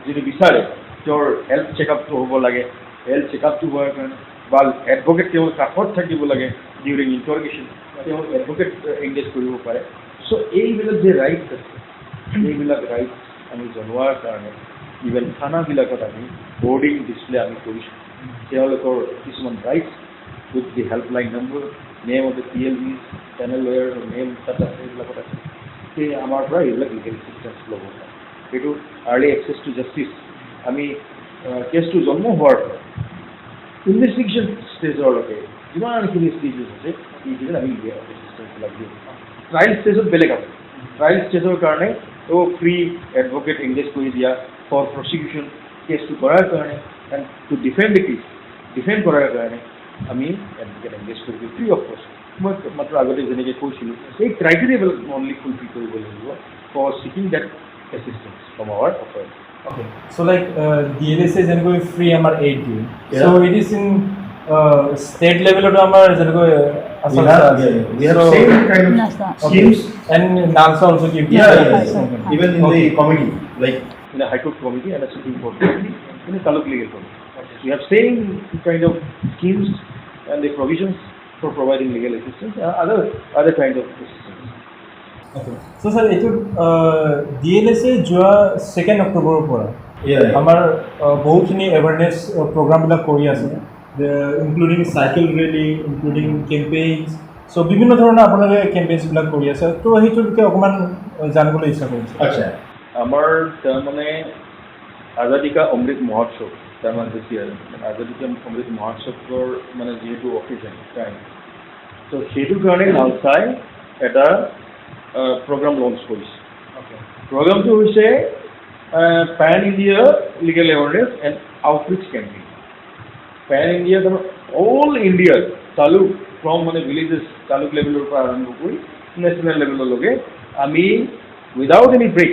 যদি বিচাৰে তেওঁৰ হেল্থ চেকআপটো হ'ব লাগে হেল্থ চেকআপটো হোৱাৰ কাৰণে বা এডভকেট তেওঁৰ কাষত থাকিব লাগে ডিউৰিং ইণ্টাৰগেশ্যন তেওঁ এডভকেট এংগেজ কৰিব পাৰে চ' এইবিলাক যে ৰাইটছ আছে এইবিলাক ৰাইটছ আমি জনোৱাৰ কাৰণে ইভেন থানাবিলাকত আমি বৰ্ডিং ডিছপ্লে আমি কৰিছোঁ তেওঁলোকৰ কিছুমান rights with the helpline number name of the PLBs panel lawyer name তাত আছে এইবিলাকত আছে সেই আমাৰ পৰা এইবিলাক লিগেল এছিষ্টেঞ্চ ল'ব পাৰে সেইটো আৰ্লি এক্সেছ টু জাষ্টিছ আমি কেছটো জন্ম হোৱাৰ পৰা ইনভেষ্টিগেশ্যন ষ্টেজলৈকে যিমানখিনি ষ্টেজেছ আছে এইকেইদিন আমি লিগেল এচিষ্টেঞ্চবিলাক দিওঁ ট্ৰায়েল ষ্টেজত বেলেগ আছে ট্ৰায়েল ষ্টেজৰ কাৰণে ফ্ৰী এডভকেট এংগেজ কৰি দিয়া ফৰ প্ৰচিকিউশ্যন কেছটো কৰাৰ কাৰণে and to defend the case defend কৰাৰ কাৰণে আমি এডভকেট এংগেজ কৰি দিওঁ ফ্ৰী অফ কষ্ট মই মাত্ৰ আগতে যেনেকৈ কৈছিলোঁ এই ক্ৰাইটেৰিয়াবিলাক অনলি ফুলফিল কৰিব লাগিব for seeking that assistance from our authority Okay. So like DLSA যেনেকৈ free আমাৰ aid দিয়ে. Yeah. So it is in state level of আমাৰ যেনেকৈ we have so, same kind of National. schemes and NALSA also give. even in Okay. the committee like in a High Court committee and a Supreme Court committee in a Taluk legal committee. We have same kind of schemes and the provisions for providing legal assistance and other kind of assistance. Okay. So sir এইটো DLSA যোৱা 2 অক্টোবৰৰ পৰা আমাৰ বহুতখিনি awareness প্ৰগ্ৰামবিলাক কৰি আছে including cycle rally including কেম্পেইনছ চ' বিভিন্ন ধৰণৰ আপোনালোকে কেম্পেইনছবিলাক কৰি আছে তো সেইটোৰ বিষয়ে অকণমান জানিবলৈ ইচ্ছা কৰিছে আচ্ছা আমাৰ তাৰমানে আজাদী কা অমৃত মহোৎসৱ তাৰমানে বেছি আজাদী কা অমৃত মহোৎসৱৰ মানে যিহেতু অকেজন টাইম তো সেইটোৰ কাৰণে নালচাই এটা প্ৰগ্ৰাম লঞ্চ কৰিছে প্ৰগ্ৰামটো হৈছে pan India legal awareness and outreach campaign pan India তাৰমানে অল ইণ্ডিয়াৰ তালুক ফ্ৰম মানে ভিলেজেছ তালুক লেভেলৰ পৰা আৰম্ভ কৰি নেশ্যনেল লেভেললৈকে আমি উইদাউট এনি ব্ৰেক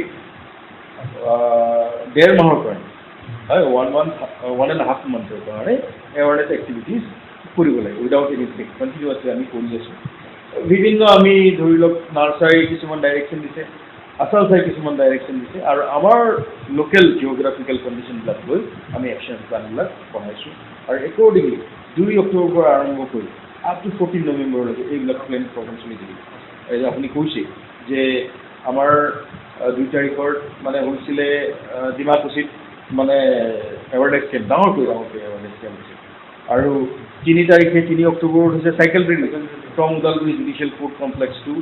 1.5 মাহৰ কাৰণে হয় 1.5 মান্থৰ কাৰণে এৱাৰনেছ এক্টিভিটিজ কৰিব লাগে উইদাউট এনি ব্ৰেক কণ্টিনিউৱাছলি আমি কৰি আছোঁ বিভিন্ন আমি ধৰি লওক নাৰ্চাৰী কিছুমান ডাইৰেকশ্যন দিছে আছালচাই কিছুমান ডাইৰেকশ্যন দিছে আৰু আমাৰ লোকেল জিঅ'গ্ৰাফিকেল কণ্ডিশ্যনবিলাক লৈ আমি একশ্যন প্লানবিলাক বনাইছোঁ আৰু একৰ্ডিংলি 2 অক্টোবৰৰ পৰা আৰম্ভ কৰি আপ টু 14 নৱেম্বৰলৈকে এইবিলাক প্লেন প্ৰগ্ৰাম চলি থাকিব এই আপুনি কৈছে যে আমাৰ 2 তাৰিখৰ মানে হৈছিলে ডিমাকুছিত মানে এৱাৰনেছ কেম্প ডাঙৰকৈ এৱাৰনেছ কেম্প হৈছে আৰু 3 তাৰিখে 3 অক্টোবৰত হৈছে cycle rally from Udalguri judicial court complex to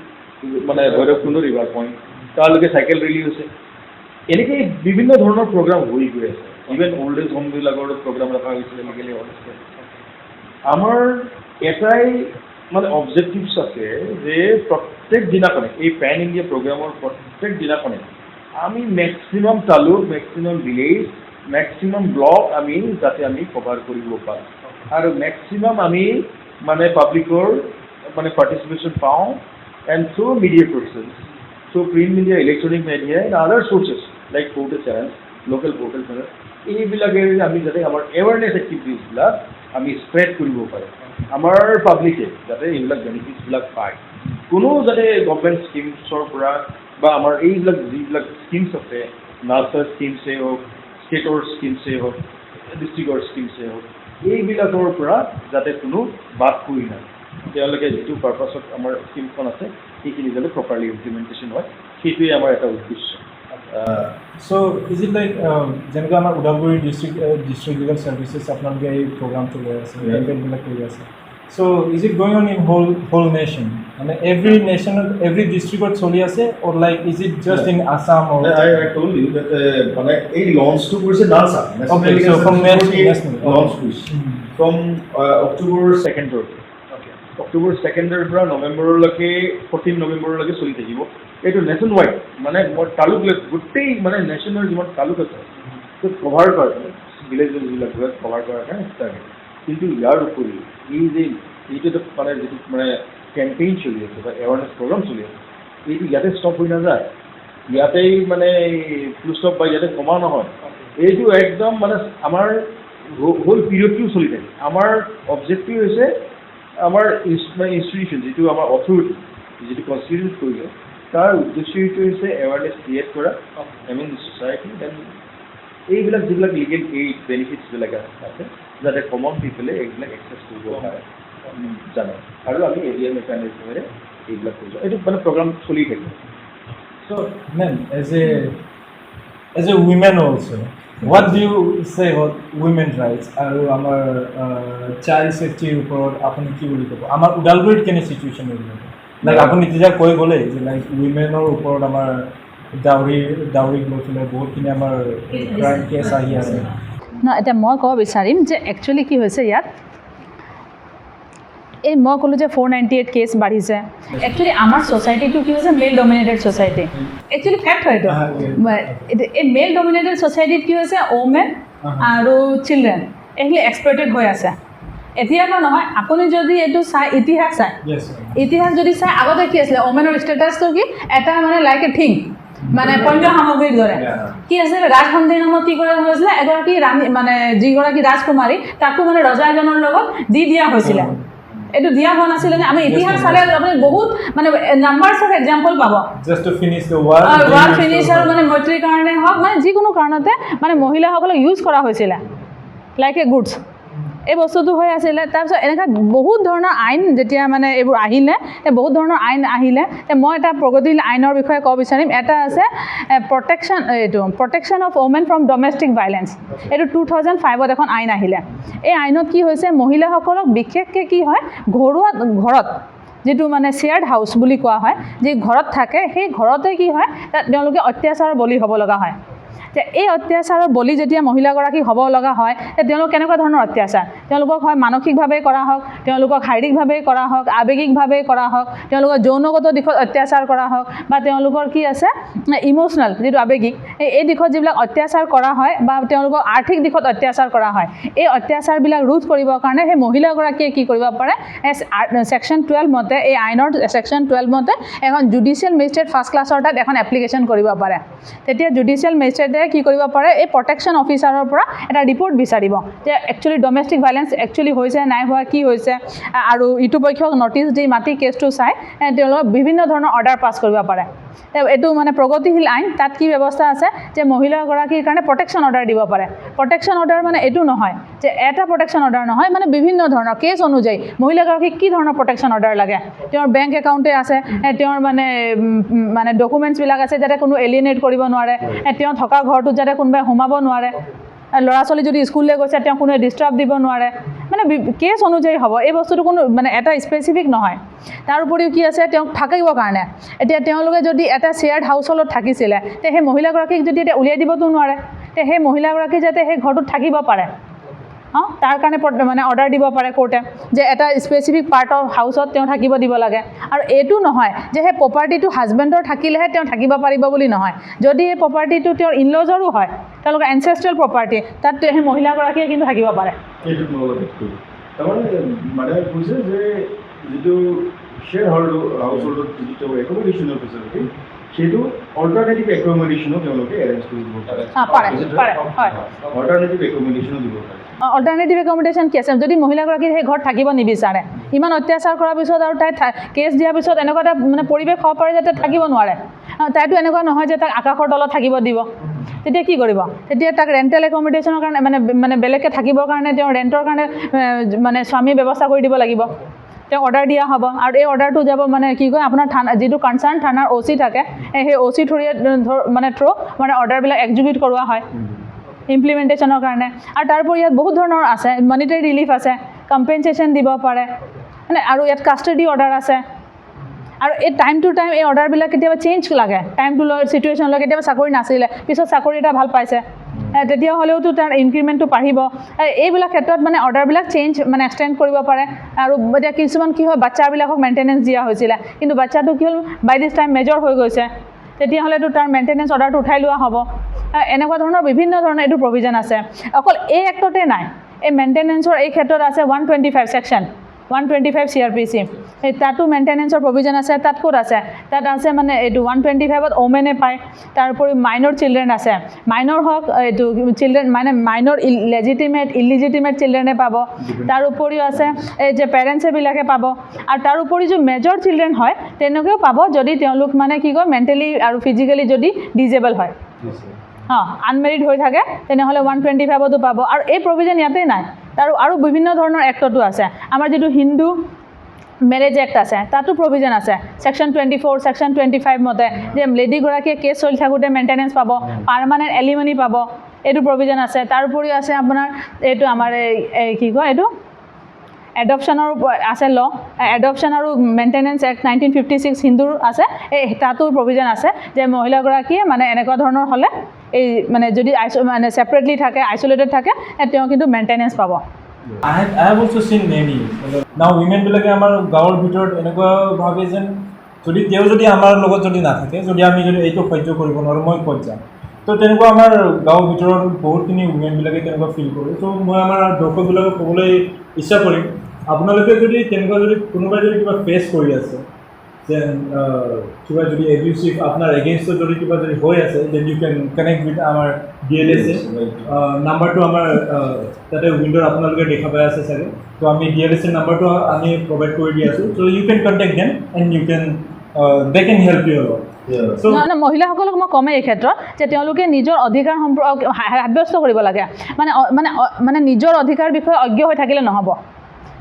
মানে ভৈৰৱকুণ্ড ৰিভাৰ পইণ্ট তালৈকে চাইকেল ৰেলী হৈছে এনেকৈ বিভিন্ন ধৰণৰ প্ৰগ্ৰাম হৈ গৈ আছে ইভেন অল্ড এজ হোমবিলাকৰ প্ৰগ্ৰাম ৰখা হৈছিলে লিগেলি এৱাৰনেছ কেম্প আমাৰ এটাই মানে অবজেক্টিভছ আছে যে প্ৰত্যেক দিনাখনে এই পেন ইণ্ডিয়া প্ৰগ্ৰামৰ প্ৰত্যেক দিনাখনে আমি maximum taluk maximum village maximum block আমি যাতে আমি কভাৰ কৰিব পাৰোঁ আৰু মেক্সিমাম আমি মানে পাব্লিকৰ মানে পাৰ্টিচিপেশ্যন পাওঁ and through media sources through print media electronic media and other sources like portal channel local portal channel এইবিলাকেৰে আমি যাতে আমাৰ এৱাৰনেছ এক্টিভিটিছবিলাক আমি স্প্ৰেড কৰিব পাৰোঁ আমাৰ পাব্লিকে যাতে এইবিলাক বেনিফিটছবিলাক পায় কোনো যাতে গভৰ্ণমেণ্ট স্কিমছৰ পৰা বা আমাৰ এইবিলাক যিবিলাক স্কিমছ আছে নাৰ্চাৰ স্কিমছেই হওক ষ্টেটৰ স্কিমছেই হওক ডিষ্ট্ৰিক্টৰ স্কিমছেই হওক এইবিলাকৰ পৰা যাতে কোনো বাদ পৰি নাই তেওঁলোকে যিটো পাৰ্পাছত আমাৰ স্কিমখন আছে সেইখিনি যাতে প্ৰপাৰলি ইমপ্লিমেণ্টেশ্যন হয় সেইটোৱে আমাৰ এটা উদ্দেশ্য চ' ইজ ইট লাইক যেনেকৈ আমাৰ ওদালগুৰি ডিষ্ট্ৰিক্ট লিগেল ছাৰ্ভিচেছ আপোনালোকে এই প্ৰগ্ৰামটো লৈ আছে কেম্পেইনবিলাক কৰি আছে so' is it going on in whole nation মানে এভৰি নেশ্যনত এভৰি ডিষ্ট্ৰিক্টত চলি আছে or like is it just in Assam or I told you that মানে এই লঞ্চটো কৰিছে NALSA Okay, so from national. Launch কৰিছে from October 2nd October 2nd পৰা নৱেম্বৰলৈকে 14 নৱেম্বৰলৈকে চলি থাকিব এইটো নেশ্যন ৱাইড মানে তালুক গোটেই মানে নেশ্যনৰ যিমান তালুক আছে তো কভাৰ কৰে ভিলেজেছবিলাক কভাৰ কৰাৰ কাৰণে ষ্টাৰ্ট কিন্তু ইয়াৰ উপৰিও এই যে এইটো মানে যিটো মানে কেম্পেইন চলি আছে বা এৱাৰনেছ প্ৰগ্ৰাম চলি আছে এইটো ইয়াতে ষ্টপ হৈ নাযায় ইয়াতেই মানে ফুল ষ্টপ বা ইয়াতে কমা নহয় এইটো একদম মানে আমাৰ হোল পিৰিয়ডটো চলি থাকে আমাৰ অবজেক্টিভ হৈছে আমাৰ ইনষ্টিটিউশ্যন যিটো আমাৰ অথৰিটি যিটো কনষ্টিটিউট কৰিছে তাৰ উদ্দেশ্য এইটো হৈছে এৱাৰনেছ ক্ৰিয়েট কৰা এমিং ছ'চাইটি দেন এইবিলাক যিবিলাক লিগেল এইড বেনিফিটছবিলাক আছে যাতে কমন পিপলে এইবিলাক এক্সেছ কৰিব পাৰে জানে আৰু আমি এৰিয়া মেকানিজমেৰে এইবিলাক কৰিছোঁ এইটো মানে প্ৰগ্ৰাম চলি থাকে So, ma'am, as a women also, what do you say about women rights? আৰু আমাৰ চাইল্ড ছেফটিৰ ওপৰত আপুনি কি বুলি ক'ব আমাৰ ওদালগুৰিত কেনে চিটুৱেশ্যন হৈ যাব লাইক আপুনি তেতিয়া কৈ গ'লে যে লাইক উইমেনৰ ওপৰত আমাৰ ডাউৰীক লৈ পেলাই বহুতখিনি আমাৰ ক্ৰাইম কেছ আহি আছে ন এতিয়া মই ক'ব বিচাৰিম যে একচুৱেলি কি হৈছে ইয়াত এই মই ক'লোঁ যে 498 কেছ বাঢ়িছে একচুৱেলি আমাৰ ছ'চাইটিটো কি হৈছে মেল ডমিনেটেড ছ'চাইটি একচুৱেলি ফেক্ট হয় এইটো এই মেল ডমিনেটেড ছ'চাইটিত কি হৈছে ওমেন আৰু চিলড্ৰেন এইখিনি এক্সপ্লইটেড হৈ আছে এতিয়াতো নহয় আপুনি যদি এইটো চাই ইতিহাস চাই ইতিহাস যদি চাই আগতে কি আছিলে ওমেনৰ ষ্টেটাছটো কি এটা মানে লাইক এ থিং মানে পণ্য সামগ্ৰীৰ দৰে কি আছিলে ৰাজসন্ধি নামত কি কৰা হৈছিলে এগৰাকী ৰাণী মানে যিগৰাকী ৰাজকুমাৰী তাকো মানে ৰজা এজনৰ লগত দি দিয়া হৈছিলে এইটো দিয়া হোৱা নাছিলে আমি ইতিহাস চালে আপুনি বহুত মানে নাম্বাৰছ অফ এক্সাম্পল পাব just to finish the war finish আৰু মানে মৈত্ৰীৰ কাৰণে হওক মানে যিকোনো কাৰণতে মানে মহিলাসকলক ইউজ কৰা হৈছিলে লাইক এ গুডছ এই বস্তুটো হৈ আছিলে তাৰপিছত এনেকুৱা বহুত ধৰণৰ আইন যেতিয়া মানে এইবোৰ আহিলে বহুত ধৰণৰ আইন আহিলে মই এটা প্ৰগতিশীল আইনৰ বিষয়ে ক'ব বিচাৰিম এটা আছে protection of women from domestic violence এইটো 2005ত এখন আইন আহিলে এই আইনত কি হৈছে মহিলাসকলক বিশেষকৈ কি হয় ঘৰত যিটো মানে শ্বেয়াৰ্ড হাউচ বুলি কোৱা হয় যি ঘৰত থাকে সেই ঘৰতে কি হয় তেওঁলোকে অত্যাচাৰৰ বলি হ'ব লগা হয় যে এই অত্যাচাৰৰ বলি যেতিয়া মহিলাগৰাকী হ'ব লগা হয় তেওঁলোক কেনেকুৱা ধৰণৰ অত্যাচাৰ তেওঁলোকক হয় মানসিকভাৱে কৰা হওক তেওঁলোকক শাৰীৰিকভাৱে কৰা হওক আৱেগিকভাৱে কৰা হওক তেওঁলোকৰ যৌনগত দিশত অত্যাচাৰ কৰা হওক বা তেওঁলোকৰ কি আছে ইম'চনেল যিটো আৱেগিক এই দিশত যিবিলাক অত্যাচাৰ কৰা হয় বা তেওঁলোকক আৰ্থিক দিশত অত্যাচাৰ কৰা হয় এই অত্যাচাৰবিলাক ৰোধ কৰিবৰ কাৰণে সেই মহিলাগৰাকীয়ে কি কৰিব পাৰে ছেকশ্যন 12 মতে এই আইনৰ ছেকশ্যন 12 মতে এখন জুডিচিয়েল মেজিষ্ট্ৰেট ফাৰ্ষ্ট ক্লাছৰ তাত এখন এপ্লিকেশ্যন কৰিব পাৰে তেতিয়া জুডিচিয়েল মেজিষ্ট্ৰেটে কি কৰিব পাৰে এই প্ৰটেকশ্যন অফিচাৰৰ পৰা এটা ৰিপৰ্ট বিচাৰিব যে একচুৱেলি ডমেষ্টিক ভাইলেঞ্চ একচুৱেলি হৈছে নাই হোৱা কি হৈছে আৰু ইটো পক্ষক নটিচ দি মাতি কেছটো চাই তেওঁলোকক বিভিন্ন ধৰণৰ অৰ্ডাৰ পাছ কৰিব পাৰে এইটো মানে প্ৰগতিশীল আইন তাত কি ব্যৱস্থা আছে যে মহিলাগৰাকীৰ কাৰণে প্ৰটেকশ্যন অৰ্ডাৰ দিব পাৰে প্ৰটেকশ্যন অৰ্ডাৰ মানে এইটো নহয় যে এটা প্ৰটেকশ্যন অৰ্ডাৰ নহয় মানে বিভিন্ন ধৰণৰ কেছ অনুযায়ী মহিলাগৰাকীক কি ধৰণৰ প্ৰটেকশ্যন অৰ্ডাৰ লাগে তেওঁৰ বেংক একাউণ্টে আছে তেওঁৰ মানে ডকুমেণ্টছবিলাক আছে যাতে কোনো এলিয়েনেট কৰিব নোৱাৰে তেওঁ থকা ঘৰটোত যাতে কোনোবাই সোমাব নোৱাৰে ল'ৰা ছোৱালী যদি স্কুললৈ গৈছে তেওঁ কোনোৱে ডিষ্টাৰ্ব দিব নোৱাৰে মানে কেছ অনুযায়ী হ'ব এই বস্তুটো কোনো মানে এটা স্পেচিফিক নহয় তাৰ উপৰিও কি আছে তেওঁক থাকিবৰ কাৰণে এতিয়া তেওঁলোকে যদি এটা শ্বেয়াৰ্ড হাউচহোল্ডত থাকিছিলে তে সেই মহিলাগৰাকীক যদি এতিয়া উলিয়াই দিবতো নোৱাৰে তে সেই মহিলাগৰাকী যাতে সেই ঘৰটোত থাকিব পাৰে তাৰ কাৰণে মানে অৰ্ডাৰ দিব পাৰে কোৰ্টে যে এটা স্পেচিফিক পাৰ্ট অফ হাউচত তেওঁ থাকিব দিব লাগে আৰু এইটো নহয় যে সেই প্ৰপাৰ্টিটো হাজবেণ্ডৰ থাকিলেহে তেওঁ থাকিব পাৰিব বুলি নহয় যদি এই প্ৰপাৰ্টিটো তেওঁৰ ইনলজৰো হয় তেওঁলোকৰ এনচেষ্ট্ৰেল প্ৰপাৰ্টি তাত সেই মহিলাগৰাকীয়ে কিন্তু থাকিব পাৰে মানে কৈছে যে যিটো শ্বেয়াৰ হাউচহোল্ডত যিটো তেওঁ একমডেশ্যনৰ ফেচিলিটি সেইটো অল্টাৰনেটিভ একমডেশ্যনো তেওঁলোকে এৰেঞ্জ কৰিব পাৰে অল্টাৰনেটিভ একমডেশ্যনো দিব পাৰে অল্টাৰনেটিভ একমডেশ্যন কি আছে যদি মহিলাগৰাকী সেই ঘৰত থাকিব নিবিচাৰে ইমান অত্যাচাৰ কৰাৰ পিছত আৰু তাই কেছ দিয়াৰ পিছত এনেকুৱা এটা মানে পৰিৱেশ হ'ব পাৰে যাতে থাকিব নোৱাৰে তাইতো এনেকুৱা নহয় যে তাক আকাশৰ তলত থাকিব দিব তেতিয়া কি কৰিব তেতিয়া তাক ৰেণ্টেল একমডেশ্যনৰ কাৰণে মানে বেলেগকৈ থাকিবৰ কাৰণে তেওঁ ৰেণ্টৰ কাৰণে মানে স্বামীয়ে ব্যৱস্থা কৰি দিব লাগিব তেওঁ অৰ্ডাৰ দিয়া হ'ব আৰু এই অৰ্ডাৰটো যাব মানে কি কয় আপোনাৰ থানা যিটো কনচাৰ্ণ থানাৰ OC থাকে সেই OC থ্ৰু মানে অৰ্ডাৰবিলাক এক্সিকিউট কৰোৱা হয় ইমপ্লিমেণ্টেশ্যনৰ কাৰণে আৰু তাৰোপৰি ইয়াত বহুত ধৰণৰ আছে মনিটাৰী ৰিলিফ আছে কম্পেনচেশ্যন দিব পাৰে মানে আৰু ইয়াত কাষ্টডি অৰ্ডাৰ আছে আৰু এই টাইম টু টাইম এই অৰ্ডাৰবিলাক কেতিয়াবা চেঞ্জ লাগে টাইম টু লৈ চিটুৱেশ্যন লৈ কেতিয়াবা চাকৰি নাছিলে পিছত চাকৰি এটা ভাল পাইছে তেতিয়া হ'লেওতো তাৰ ইনক্ৰিমেণ্টটো বাঢ়িব এইবিলাক ক্ষেত্ৰত মানে অৰ্ডাৰবিলাক চেঞ্জ মানে এক্সটেণ্ড কৰিব পাৰে আৰু এতিয়া কিছুমান কি হয় বাচ্চাবিলাকক মেইনটেনেঞ্চ দিয়া হৈছিলে কিন্তু বাচ্চাটো কি হ'ল বাই দিছ টাইম মেজৰ হৈ গৈছে তেতিয়াহ'লেতো তাৰ মেইনটেনেঞ্চ অৰ্ডাৰটো উঠাই লোৱা হ'ব এনেকুৱা ধৰণৰ বিভিন্ন ধৰণৰ এইটো প্ৰভিজন আছে অকল এই এক্টতে নাই এই মেইনটেনেঞ্চৰ এই ক্ষেত্ৰত আছে 125 ছেকশ্যন 125 CRPC এই তাতো মেইনটেনেঞ্চৰ প্ৰভিজন আছে তাত ক'ত আছে তাত আছে মানে এইটো 125ত ওমেনে পায় তাৰোপৰি মাইনৰ চিলড্ৰেন আছে মাইনৰ হওক এইটো চিলড্ৰেন মানে মাইনৰ ইলিজিটিমেট চিলড্ৰেনে পাব তাৰ উপৰিও আছে এই যে পেৰেণ্টছবিলাকে পাব আৰু তাৰ উপৰি যে মেজৰ চিলড্ৰেন হয় তেনেকৈও পাব যদি তেওঁলোক মানে কি কয় মেণ্টেলি আৰু ফিজিকেলি যদি ডিজেবল হয় আনমেৰিড হৈ থাকে তেনেহ'লে 125তো পাব আৰু এই প্ৰভিজন ইয়াতে নাই আৰু বিভিন্ন ধৰণৰ এক্টতো আছে আমাৰ যিটো হিন্দু মেৰেজ এক্ট আছে তাতো প্ৰভিজন আছে ছেকশ্যন 24 ছেকশ্যন 25 মতে যে লেডিগৰাকীয়ে কেছ চলি থাকোঁতে মেইনটেনেঞ্চ পাব পাৰ্মানেণ্ট এলিমনি পাব এইটো প্ৰভিজন আছে তাৰ উপৰিও আছে আপোনাৰ এইটো আমাৰ এই কি কয় এইটো এডপশ্যনৰ আছে ল এডপশ্যন আৰু মেইনটেনেঞ্চ এক্ট 1956 হিন্দুৰ আছে এই তাতো প্ৰভিজন আছে যে মহিলাগৰাকীয়ে মানে এনেকুৱা ধৰণৰ হ'লে এই মানে যদি মানে ছেপাৰেটলি থাকে আইচলেটেড থাকে তেওঁ কিন্তু মেইনটেনেন্স পাব I have also seen many. Now women বিলাকে আমাৰ গাঁৱৰ ভিতৰত এনেকুৱা ভাবে যেন যদি আমাৰ লগত যদি নাথাকে যদি আমি যদি এইটো সহ্য কৰিব নোৱাৰোঁ মই ক'ত যাম তো তেনেকুৱা আমাৰ গাঁৱৰ ভিতৰত বহুতখিনি উইমেনবিলাকে তেনেকুৱা ফিল কৰে ত' মই আমাৰ দৰ্শকবিলাকক ক'বলৈ ইচ্ছা কৰিম আপোনালোকে যদি তেনেকুৱা যদি কোনোবাই যদি কিবা ফেচ কৰি আছে যেন কিবা যদি এবিউচিভ আপোনাৰ এগেইনষ্টত যদি কিবা যদি হৈ আছে then you can connect with আমাৰ DLSA নাম্বাৰটো আমাৰ তাতে উইণ্ডোত আপোনালোকে দেখা পাই আছে চাগে তো আমি DLSA নাম্বাৰটো আমি প্ৰভাইড কৰি দি আছোঁ so' you can contact them and you can they can help you অলপ মহিলাসকলক মই কমেই এই ক্ষেত্ৰত যে তেওঁলোকে নিজৰ অধিকাৰ সাব্যস্ত কৰিব লাগে মানে মানে মানে নিজৰ অধিকাৰ বিষয়ে অজ্ঞ হৈ থাকিলে নহ'ব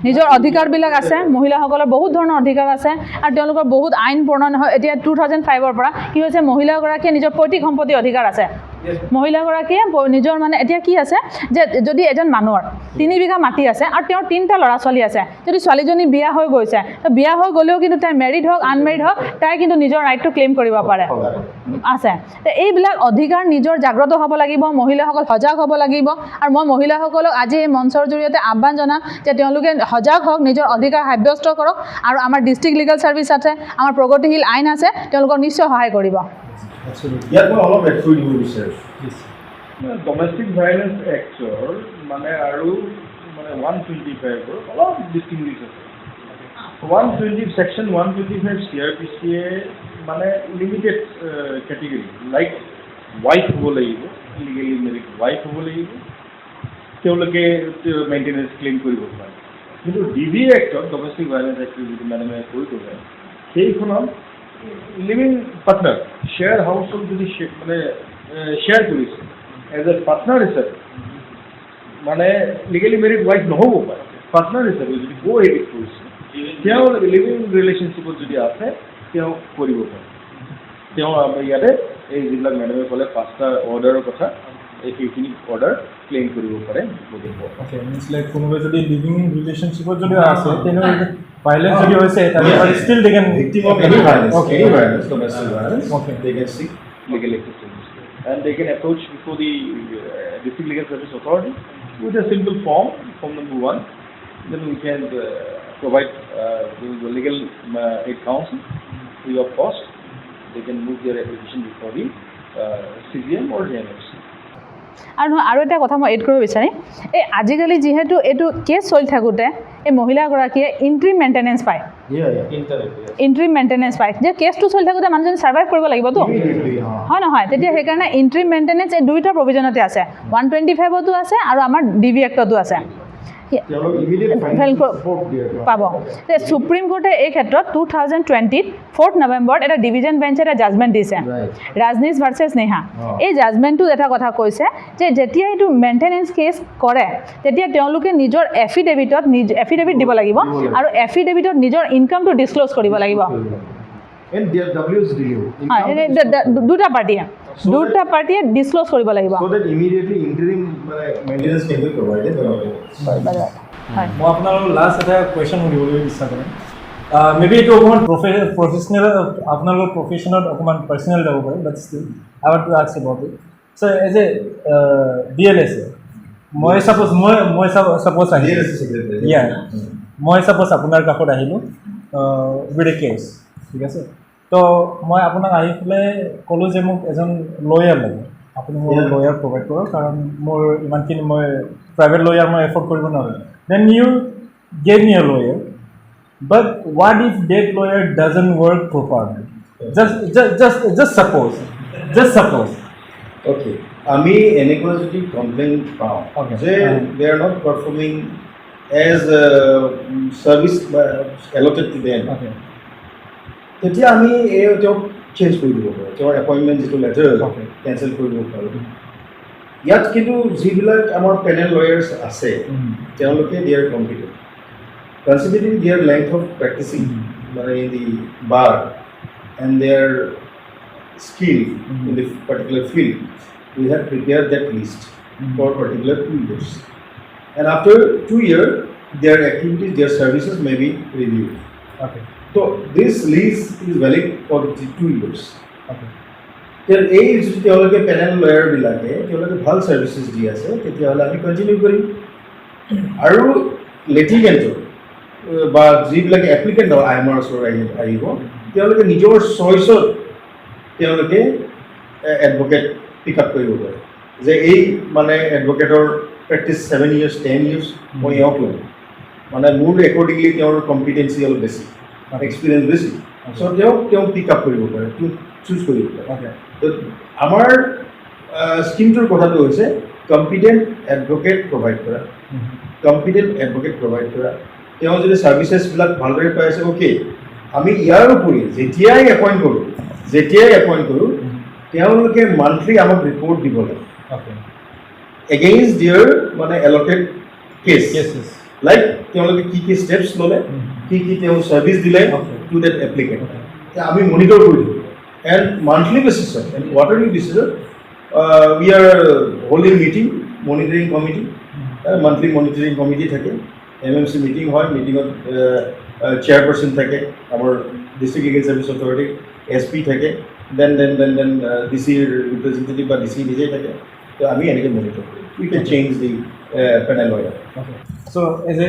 নিজৰ অধিকাৰবিলাক আছে মহিলাসকলৰ বহুত ধৰণৰ অধিকাৰ আছে আৰু তেওঁলোকৰ বহুত আইন প্ৰণয়ন হয় এতিয়া 2005ৰ পৰা কি হৈছে মহিলাগৰাকীয়ে নিজৰ পৈতৃক সম্পত্তিৰ অধিকাৰ আছে মহিলাগৰাকীয়ে নিজৰ মানে এতিয়া কি আছে যে যদি এজন মানুহৰ 3 বিঘা মাটি আছে আৰু তেওঁৰ 3টা ল'ৰা ছোৱালী আছে যদি ছোৱালীজনী বিয়া হৈ গৈছে তো বিয়া হৈ গ'লেও কিন্তু তাই মেৰিড হওক আনমেৰিড হওক তাই কিন্তু নিজৰ ৰাইটটো ক্লেইম কৰিব পাৰে আছে তো এইবিলাক অধিকাৰ নিজৰ জাগ্ৰত হ'ব লাগিব মহিলাসকল সজাগ হ'ব লাগিব আৰু মই মহিলাসকলক আজি এই মঞ্চৰ জৰিয়তে আহ্বান জনাম যে তেওঁলোকে সজাগ হওক নিজৰ অধিকাৰ সাব্যস্ত কৰক আৰু আমাৰ ডিষ্ট্ৰিক্ট লিগেল ছাৰ্ভিচ আছে আমাৰ প্ৰগতিশীল আইন আছে তেওঁলোকক নিশ্চয় সহায় কৰিব ইয়াত মই অলপ এড কৰি দিব বিচাৰিছোঁ ডমেষ্টিক ভাইলেঞ্চ এক্টৰ মানে আৰু মানে 125 অলপ ডিষ্টিংগুইছ আছে 120 সেকশ্যন 125 CRPCয়ে মানে লিমিটেড কেটেগৰী লাইক ৱাইফ হ'ব লাগিব লিগেলি মেৰিড ৱাইফ হ'ব লাগিব তেওঁলোকে মেইনটেনেন্স ক্লেইম কৰিব পাৰে কিন্তু DV এক্টত ডমেষ্টিক ভাইলেঞ্চ এক্ট যিটো মানে কৈ কৰে সেইখনত লিভিং পাৰ্টনাৰ শ্বেয়াৰ হাউচত যদি মানে শ্বেয়াৰ কৰিছে এজ এ পাৰ্টনাৰ হিচাপে মানে লিগেলি মেৰিড ৱাইফ নহ'ব পাৰে পাৰ্টনাৰ হিচাপে যদি কো এডিট কৰিছে তেওঁ লিভিং ৰিলেশ্যনশ্বিপত যদি আছে তেওঁ কৰিব পাৰে তেওঁ ইয়াতে এই যিবিলাক মেডামে ক'লে 5টা অৰ্ডাৰৰ কথা এইখিনি অৰ্ডাৰ ক্লেইম কৰিব পাৰে অ'কে মিনছ লাইক কোনোবাই যদি লিভিং ৰিলেশ্যনশ্বিপত যদি আছে তেনেহ'লে ভাইলেন্স যদি হৈছে তাহলে still they can victim of any violence domestic violence Okay. they can seek legal assistance and they can approach before the district legal service authority with a simple form number 1 then we can provide the legal aid counsel free of cost they can move their application before the CGM or JMFC আৰু এটা কথা মই add কৰিব বিচাৰিম এই আজিকালি যিহেতু এইটো কেছ চলি থাকোঁতে এই মহিলাগৰাকীয়ে ইণ্ট্ৰিম মেইনটেনেন্স পায় ইণ্ট্ৰিম মেইনটেনেন্স পায় যে কেছটো চলি থাকোঁতে মানুহজনী ছাৰ্ভাইভ কৰিব লাগিবতো হয় নহয় তেতিয়া সেইকাৰণে ইণ্ট্ৰিম মেইনটেনেন্স এই দুইটা প্ৰভিজনতে আছে 125তো আছে আৰু আমাৰ DV এক্টতো আছে পাব সুপ্ৰিম কোৰ্টে এই ক্ষেত্ৰত 2020 4 নৱেম্বৰত এটা ডিভিজন বেঞ্চে এটা জাজমেণ্ট দিছে ৰাজনীশ ভাৰ্চেছ নেহা এই জাজমেণ্টটোত এটা কথা কৈছে যে যেতিয়া এইটো মেইনটেনেন্স কেছ কৰে তেতিয়া তেওঁলোকে নিজৰ এফিডেভিট দিব লাগিব আৰু এফিডেভিটত নিজৰ ইনকামটো ডিছক্ল'জ কৰিব লাগিব and their WS due দুটা পাৰ্টিয়ে ডিছক্ল'জ কৰিব লাগিব so that immediately interim maintenance can be provided হয় মই আপোনালোকক লাষ্ট এটা কুৱেশ্যন সুধিবলৈ ইচ্ছা কৰিম মেবি এইটো অকণমান প্ৰফেচনেল আপোনালোকৰ প্ৰফেশ্যনত অকণমান পাৰ্চনেল যাব পাৰে but still I want to ask about it so' as a DLSA মই ছাপ'জ আহিলোঁ মই ছাপ'জ আপোনাৰ কাষত আহিলোঁ উইথ এ কেছ ঠিক আছে তো মই আপোনাক আহি পেলাই ক'লোঁ যে মোক এজন লয়াৰ লাগে আপুনি মোৰ লয়াৰ প্ৰভাইড কৰক কাৰণ মোৰ ইমানখিনি মই প্ৰাইভেট লয়াৰ মই এফৰ্ড কৰিব নোৱাৰোঁ then you gave me a lawyer but what if that lawyer doesn't work properly just suppose okay আমি এনেকুৱা যদি কমপ্লেইন পাওঁ যে they are not performing as service allotted to them তেতিয়া আমি তেওঁক চেঞ্জ কৰি দিব পাৰোঁ তেওঁৰ এপইণ্টমেণ্ট যিটো লেটাৰ কেঞ্চেল কৰি দিব পাৰোঁ ইয়াত কিন্তু যিবিলাক আমাৰ পেনেল লয়াৰ্ছ আছে তেওঁলোকে they are competent considering their length of practising মানে in the bar and their skill in the particular field we have prepared that list for particular 2 years and after 2 years their activities their services may be reviewed so this lease is valid for the 2 years এই যদি তেওঁলোকে panel লয়াৰবিলাকে তেওঁলোকে ভাল services দি আছে তেতিয়াহ'লে আমি continue কৰিম আৰু লেটিগেণ্টৰ বা যিবিলাকে এপ্লিকেণ্ট IMR ওচৰত আহিব তেওঁলোকে নিজৰ চইচত তেওঁলোকে এডভকেট পিক আপ কৰিব পাৰে যে এই মানে এডভকেটৰ প্ৰেক্টিছ 7 years 10 years মই এওঁক ল'ম মানে মোৰ একৰ্ডিংলি তেওঁৰ কম্পিটেঞ্চি অলপ বেছি এক্সপিৰিয়েঞ্চ বেছি চ' তেওঁ পিক আপ কৰিব পাৰে চুজ কৰিব পাৰে তো আমাৰ স্কিমটোৰ কথাটো হৈছে কম্পিটেণ্ট এডভকেট প্ৰভাইড কৰা তেওঁ যদি ছাৰ্ভিচেছবিলাক ভালদৰে পাই আছে অ'কে আমি ইয়াৰ উপৰি যেতিয়াই এপইণ্ট কৰোঁ তেওঁলোকে মান্থলি আমাক ৰিপৰ্ট দিব লাগে এগেইনষ্ট দিয়াৰ মানে এলটেড কেছ লাইক তেওঁলোকে কি ষ্টেপছ ল'লে কি তেওঁ ছাৰ্ভিচ দিলে টু ডেট এপ্লিকেণ্ট আমি মনিটৰ কৰি দিওঁ and monthly basis and quarterly basis we are holding meeting monitoring committee monthly monitoring committee থাকে MMC মিটিং হয় মিটিঙত চেয়াৰপাৰ্চন থাকে আমাৰ district legal service authority SP থাকে দেন DCৰ ৰিপ্ৰেজেণ্টেটিভ বা DC নিজেই থাকে তো আমি এনেকৈ মনিটৰ কৰোঁ we can change the panel lawyer so' as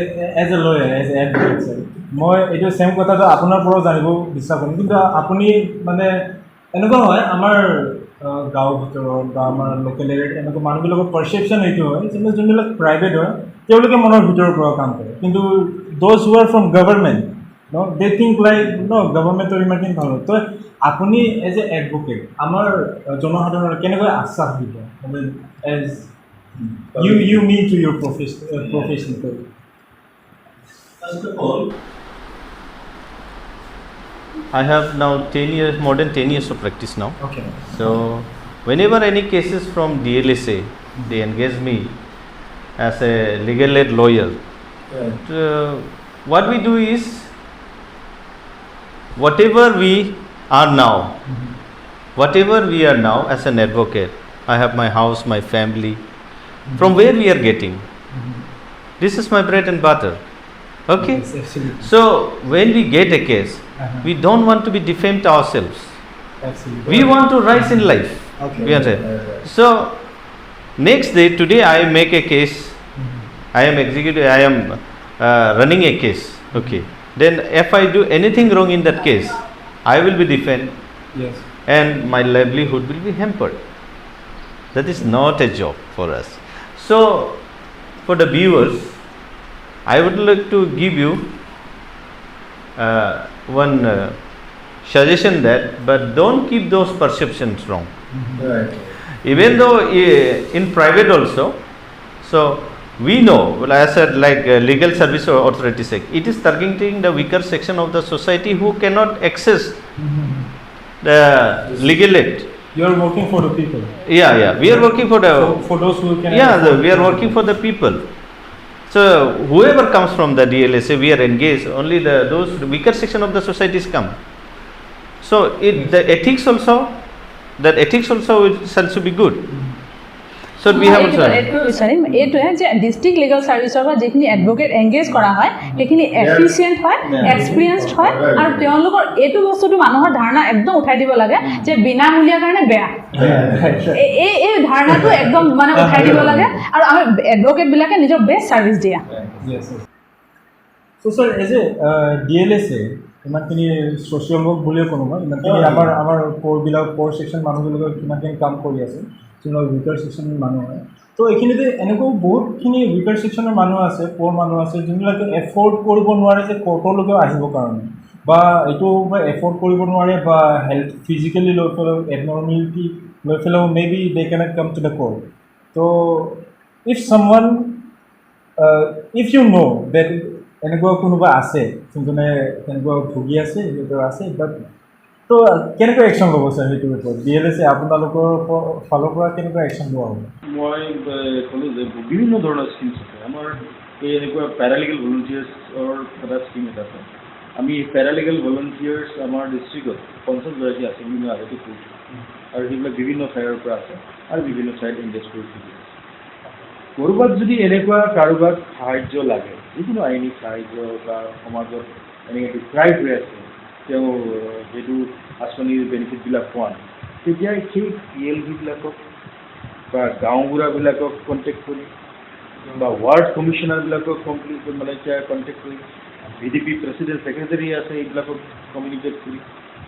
a lawyer as a advocate sir মই এইটো ছেম কথাটো আপোনাৰ পৰাও জানিব বিচাৰোঁ কিন্তু আপুনি মানে এনেকুৱা হয় আমাৰ গাঁৱৰ ভিতৰত বা আমাৰ লোকেল এৰিয়াত এনেকুৱা মানুহবিলাকৰ পাৰ্চেপশ্যন এইটো হয় যোনবিলাক প্ৰাইভেট হয় তেওঁলোকে মনৰ ভিতৰৰ পৰা কাম কৰে কিন্তু those who are from government they think like গভৰ্ণমেণ্টৰ ইমানখিনি ভাল হয় তো আপুনি এজ এ এডভকেট আমাৰ জনসাধাৰণৰ কেনেকৈ আশ্বাস দিব মানে as you mean to your profession First of all, I have now 10 years, more than 10 years of practice now. Okay. So, whenever any cases from DLSA, they engage me as a legal aid lawyer. Right. What we do is, whatever we are now as an advocate, I have my house, my family, from where we are getting. This is my bread and butter. Okay? Yes, absolutely. So, when we get a case, we don't want to be defamed ourselves. Absolutely. We want to rise in life. Okay. We understand? So, next day, today I make a case. I am running a case. Okay. Then, if I do anything wrong in that case, I will be defamed. Yes. And my livelihood will be hampered. That is not a job for us. So, for the viewers, I would like to give you one suggestion but don't keep those perceptions wrong. Right. Even though in private also, so we know, well, I said like Legal Service Authorities Act, it is targeting the weaker section of the society who cannot access the legal aid. You are working for the people. Yeah. We are working for for those who can. we are working for the people. So whoever comes from the DLSA, we are engaged. Only those weaker section of the societies come. So the ethics also shall be good. So we have also. এইটোৱে যে district legal ছাৰ্ভিচৰ পৰা যিখিনি advocate engage কৰা হয় সেইখিনি efficient হয় এক্সপিৰিয়েঞ্চড হয় আৰু তেওঁলোকৰ এইটো বস্তুটো মানুহৰ ধাৰণা একদম উঠাই দিব লাগে যে বিনামূলীয়াৰ কাৰণে বেয়া এই ধাৰণাটো একদম মানে উঠাই দিব লাগে আৰু আমি এডভকেটবিলাকে নিজৰ বেষ্ট ছাৰ্ভিচ দিয়া Yes. So sir, as a DLSA, ইমানখিনি ছ'চিয়েল ৱৰ্ক বুলিয়ে কোনো নহয় ইমানখিনি আমাৰ ক'ৰ ছেকশ্যন মানুহবিলাকৰ কিমানখিনি কাম কৰি আছে যোনবিলাক উইকাৰ ছেকশ্যনৰ মানুহ হয় তো এইখিনিতে এনেকুৱাও বহুতখিনি উইকাৰ ছেকশ্যনৰ মানুহ আছে প'ৰ মানুহ আছে যোনবিলাকে এফৰ্ড কৰিব নোৱাৰে যে ক'ৰ্টলৈকে আহিবৰ কাৰণে বা এইটো এফৰ্ড কৰিব নোৱাৰে বা হেল্থ ফিজিকেলি লৈ পেলাইও এবনৰ্মেলিটি লৈ পেলাইও maybe they cannot come to the court তো if someone if you know' that এনেকুৱা কোনোবা আছে যোনজনে তেনেকুৱা ভুগি আছে সেইটো আছে বাট তো কেনেকুৱা একশ্যন ল'ব ছাৰ সেইটো ওপৰত DLSA আপোনালোকৰ ফালৰ পৰা কেনেকুৱা একশ্যন লোৱা হ'ব মই ক'লোঁ যে বিভিন্ন ধৰণৰ স্কিমছ আছে আমাৰ এই এনেকুৱা পেৰালিগেল ভলণ্টিয়াৰ্ছৰ এটা স্কিম এটা আছে আমি পেৰালিগেল ভলণ্টিয়াৰ্ছ আমাৰ ডিষ্ট্ৰিক্টত 50গৰাকী আছে আমি আগতে কৰিছোঁ আৰু সেইবিলাক বিভিন্ন ঠাইৰ পৰা আছে আৰু বিভিন্ন ঠাইত ইনভেষ্ট কৰিছোঁ ক'ৰবাত যদি এনেকুৱা কাৰোবাক সাহাৰ্য লাগে যিকোনো আইনী সাহাৰ্য বা সমাজত এনেকৈ ডিপ্ৰাইভ হৈ আছে তেওঁ সেইটো আঁচনিৰ বেনিফিটবিলাক পোৱা নাই তেতিয়া সেই PLV-বিলাকক বা গাঁওবুঢ়াবিলাকক কণ্টেক্ট কৰি বা ৱাৰ্ড কমিশ্যনাৰবিলাকক মানে কণ্টেক্ট কৰি VDP প্ৰেচিডেণ্ট ছেক্ৰেটাৰী আছে এইবিলাকক কমিউনিকেট কৰি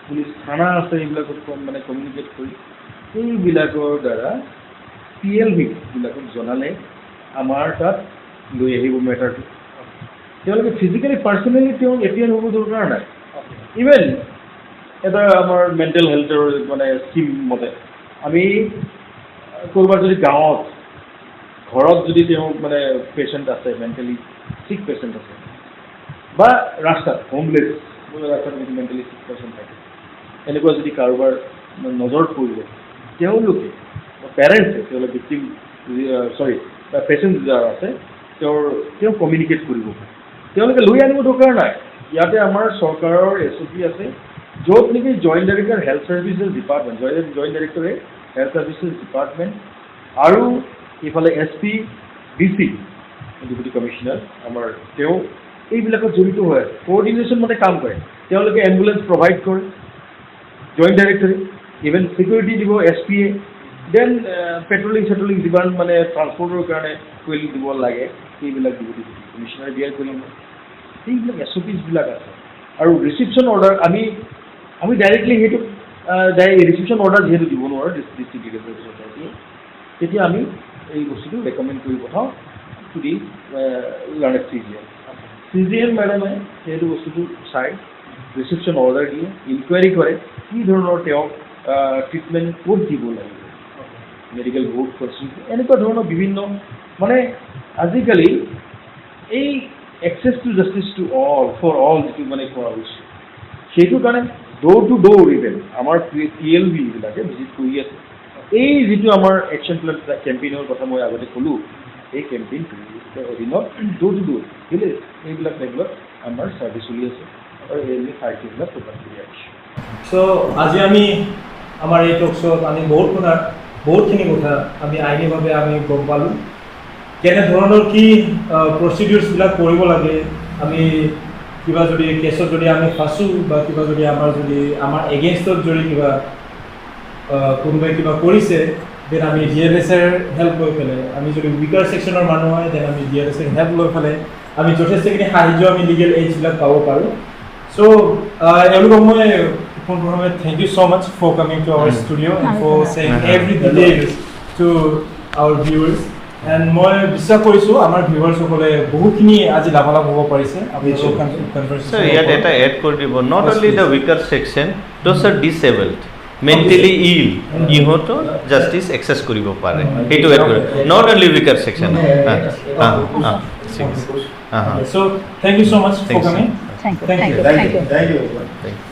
পুলিচ থানা আছে এইবিলাকক মানে কমিউনিকেট কৰি এইবিলাকৰ দ্বাৰা PLV-বিলাকক জনালে আমাৰ তাত লৈ আহিব মেটাৰটো তেওঁলোকে ফিজিকেলি পাৰ্চনেলি তেওঁ এপিয়াৰ হ'ব দৰকাৰ নাই ইভেন এটা আমাৰ মেণ্টেল হেল্থৰ মানে স্কিম মতে আমি ক'ৰবাত যদি গাঁৱত ঘৰত যদি তেওঁ মানে পেচেণ্ট আছে মেণ্টেলি চিক পেচেণ্ট আছে বা ৰাস্তাত হোমলেছ ৰাস্তাত যদি মেণ্টেলি চিক পেচেণ্ট থাকে এনেকুৱা যদি কাৰোবাৰ নজৰত পৰিব তেওঁলোকে পেৰেণ্টছে তেওঁলোকে ভিক্টিম পেচেণ্ট যাৰ আছে তেওঁ কমিউনিকেট কৰিব তেওঁলোকে লৈ আনিব দৰকাৰ নাই ইয়াতে আমাৰ চৰকাৰৰ SOP আছে য'ত নেকি joint director health services department joint ডাইৰেক্টৰে হেল্থ ছাৰ্ভিচেছ ডিপাৰ্টমেণ্ট আৰু ইফালে SP DC ডেপুটি কমিশ্যনাৰ আমাৰ তেওঁ এইবিলাকত জড়িত হৈ আছে কোঅৰ্ডিনেশ্যন মতে কাম কৰে তেওঁলোকে এম্বুলেঞ্চ প্ৰভাইড কৰে জইণ্ট ডাইৰেক্টৰে ইভেন ছিকিউৰিটি দিব SPয়ে দেন পেট্ৰলিং যিমান মানে ট্ৰান্সপৰ্টৰ কাৰণে ফুৱেল দিব লাগে সেইবিলাক ডেপুটি কমিশ্যনাৰে বিয়াৰ কৰিব সেইবিলাক SOPsবিলাক আছে আৰু ৰিচিপশ্যন অৰ্ডাৰ আমি ডাইৰেক্টলি সেইটো ৰিচিপশ্যন অৰ্ডাৰ যিহেতু দিব নোৱাৰোঁ ডিষ্ট্ৰিক্ট লিগেল ছ'চাইটিয়ে তেতিয়া আমি এই বস্তুটো ৰেকমেণ্ড কৰি পঠাওঁ টু দি লাৰ্নেড CGM মেডামে সেইটো বস্তুটো চাই ৰিচিপশ্যন অৰ্ডাৰ দিয়ে ইনকুৱাৰী কৰে কি ধৰণৰ তেওঁক ট্ৰিটমেণ্ট ক'ত দিব লাগিব মেডিকেল বোৰ্ড ফেচিলিটি এনেকুৱা ধৰণৰ বিভিন্ন মানে আজিকালি এই access to justice to all for all যিটো মানে কৰা হৈছে সেইটো কাৰণে ড'ৰ টু ড'ৰ ইভেন আমাৰ PLV-বিলাকে ভিজিট কৰি আছে এই যিটো আমাৰ একশ্যন প্লেন কেম্পেইনৰ কথা মই আগতে ক'লোঁ এই কেম্পেইনটোৰ অধীনত ড'ৰ টু ড'ৰ ভিলেজ এইবিলাক ৰেগুলাৰ আমাৰ ছাৰ্ভিচ চলি আছে আৰু এই সাহিত্যবিলাক প্ৰকাশ কৰি আহিছোঁ চ' আজি আমি আমাৰ এই টক শ্ব'ত আমি বহুতখিনি কথা আমি আইনীভাৱে আমি গম পালোঁ কেনেধৰণৰ কি প্ৰচিডিউৰ্ছবিলাক কৰিব লাগে আমি কিবা যদি কেছত যদি আমি ফাঁচোঁ বা কিবা যদি আমাৰ এগেইনষ্টত যদি কিবা কোনোবাই কিবা কৰিছে দেন আমি DLSৰ হেল্প লৈ পেলাই আমি যদি উইকাৰ ছেকশ্যনৰ মানুহ হয় দেন আমি DLSৰ হেল্প লৈ পেলাই আমি যথেষ্টখিনি সাহায্য আমি লিগেল এইডছবিলাক পাব পাৰোঁ চ' এওঁলোকক মই পোনপ্ৰথমে thank you so' much for coming to our studio' and for saying every details to our viewers and মই বিশ্বাস কৰিছোঁ আমাৰ ভিউৱাৰ্ছসকলে বহুতখিনি আজি লাভালাভ হ'ব পাৰিছে Sir, ইয়াত এটা এড কৰি দিব not only the weaker section those are disabled mentally ill ইহঁতো জাষ্টিছ এক্সেছ কৰিব পাৰে সেইটো এড কৰি not only weaker section So thank you so much for Thanks, sir. coming. Thank you. Thank you. Thank you. Thank you.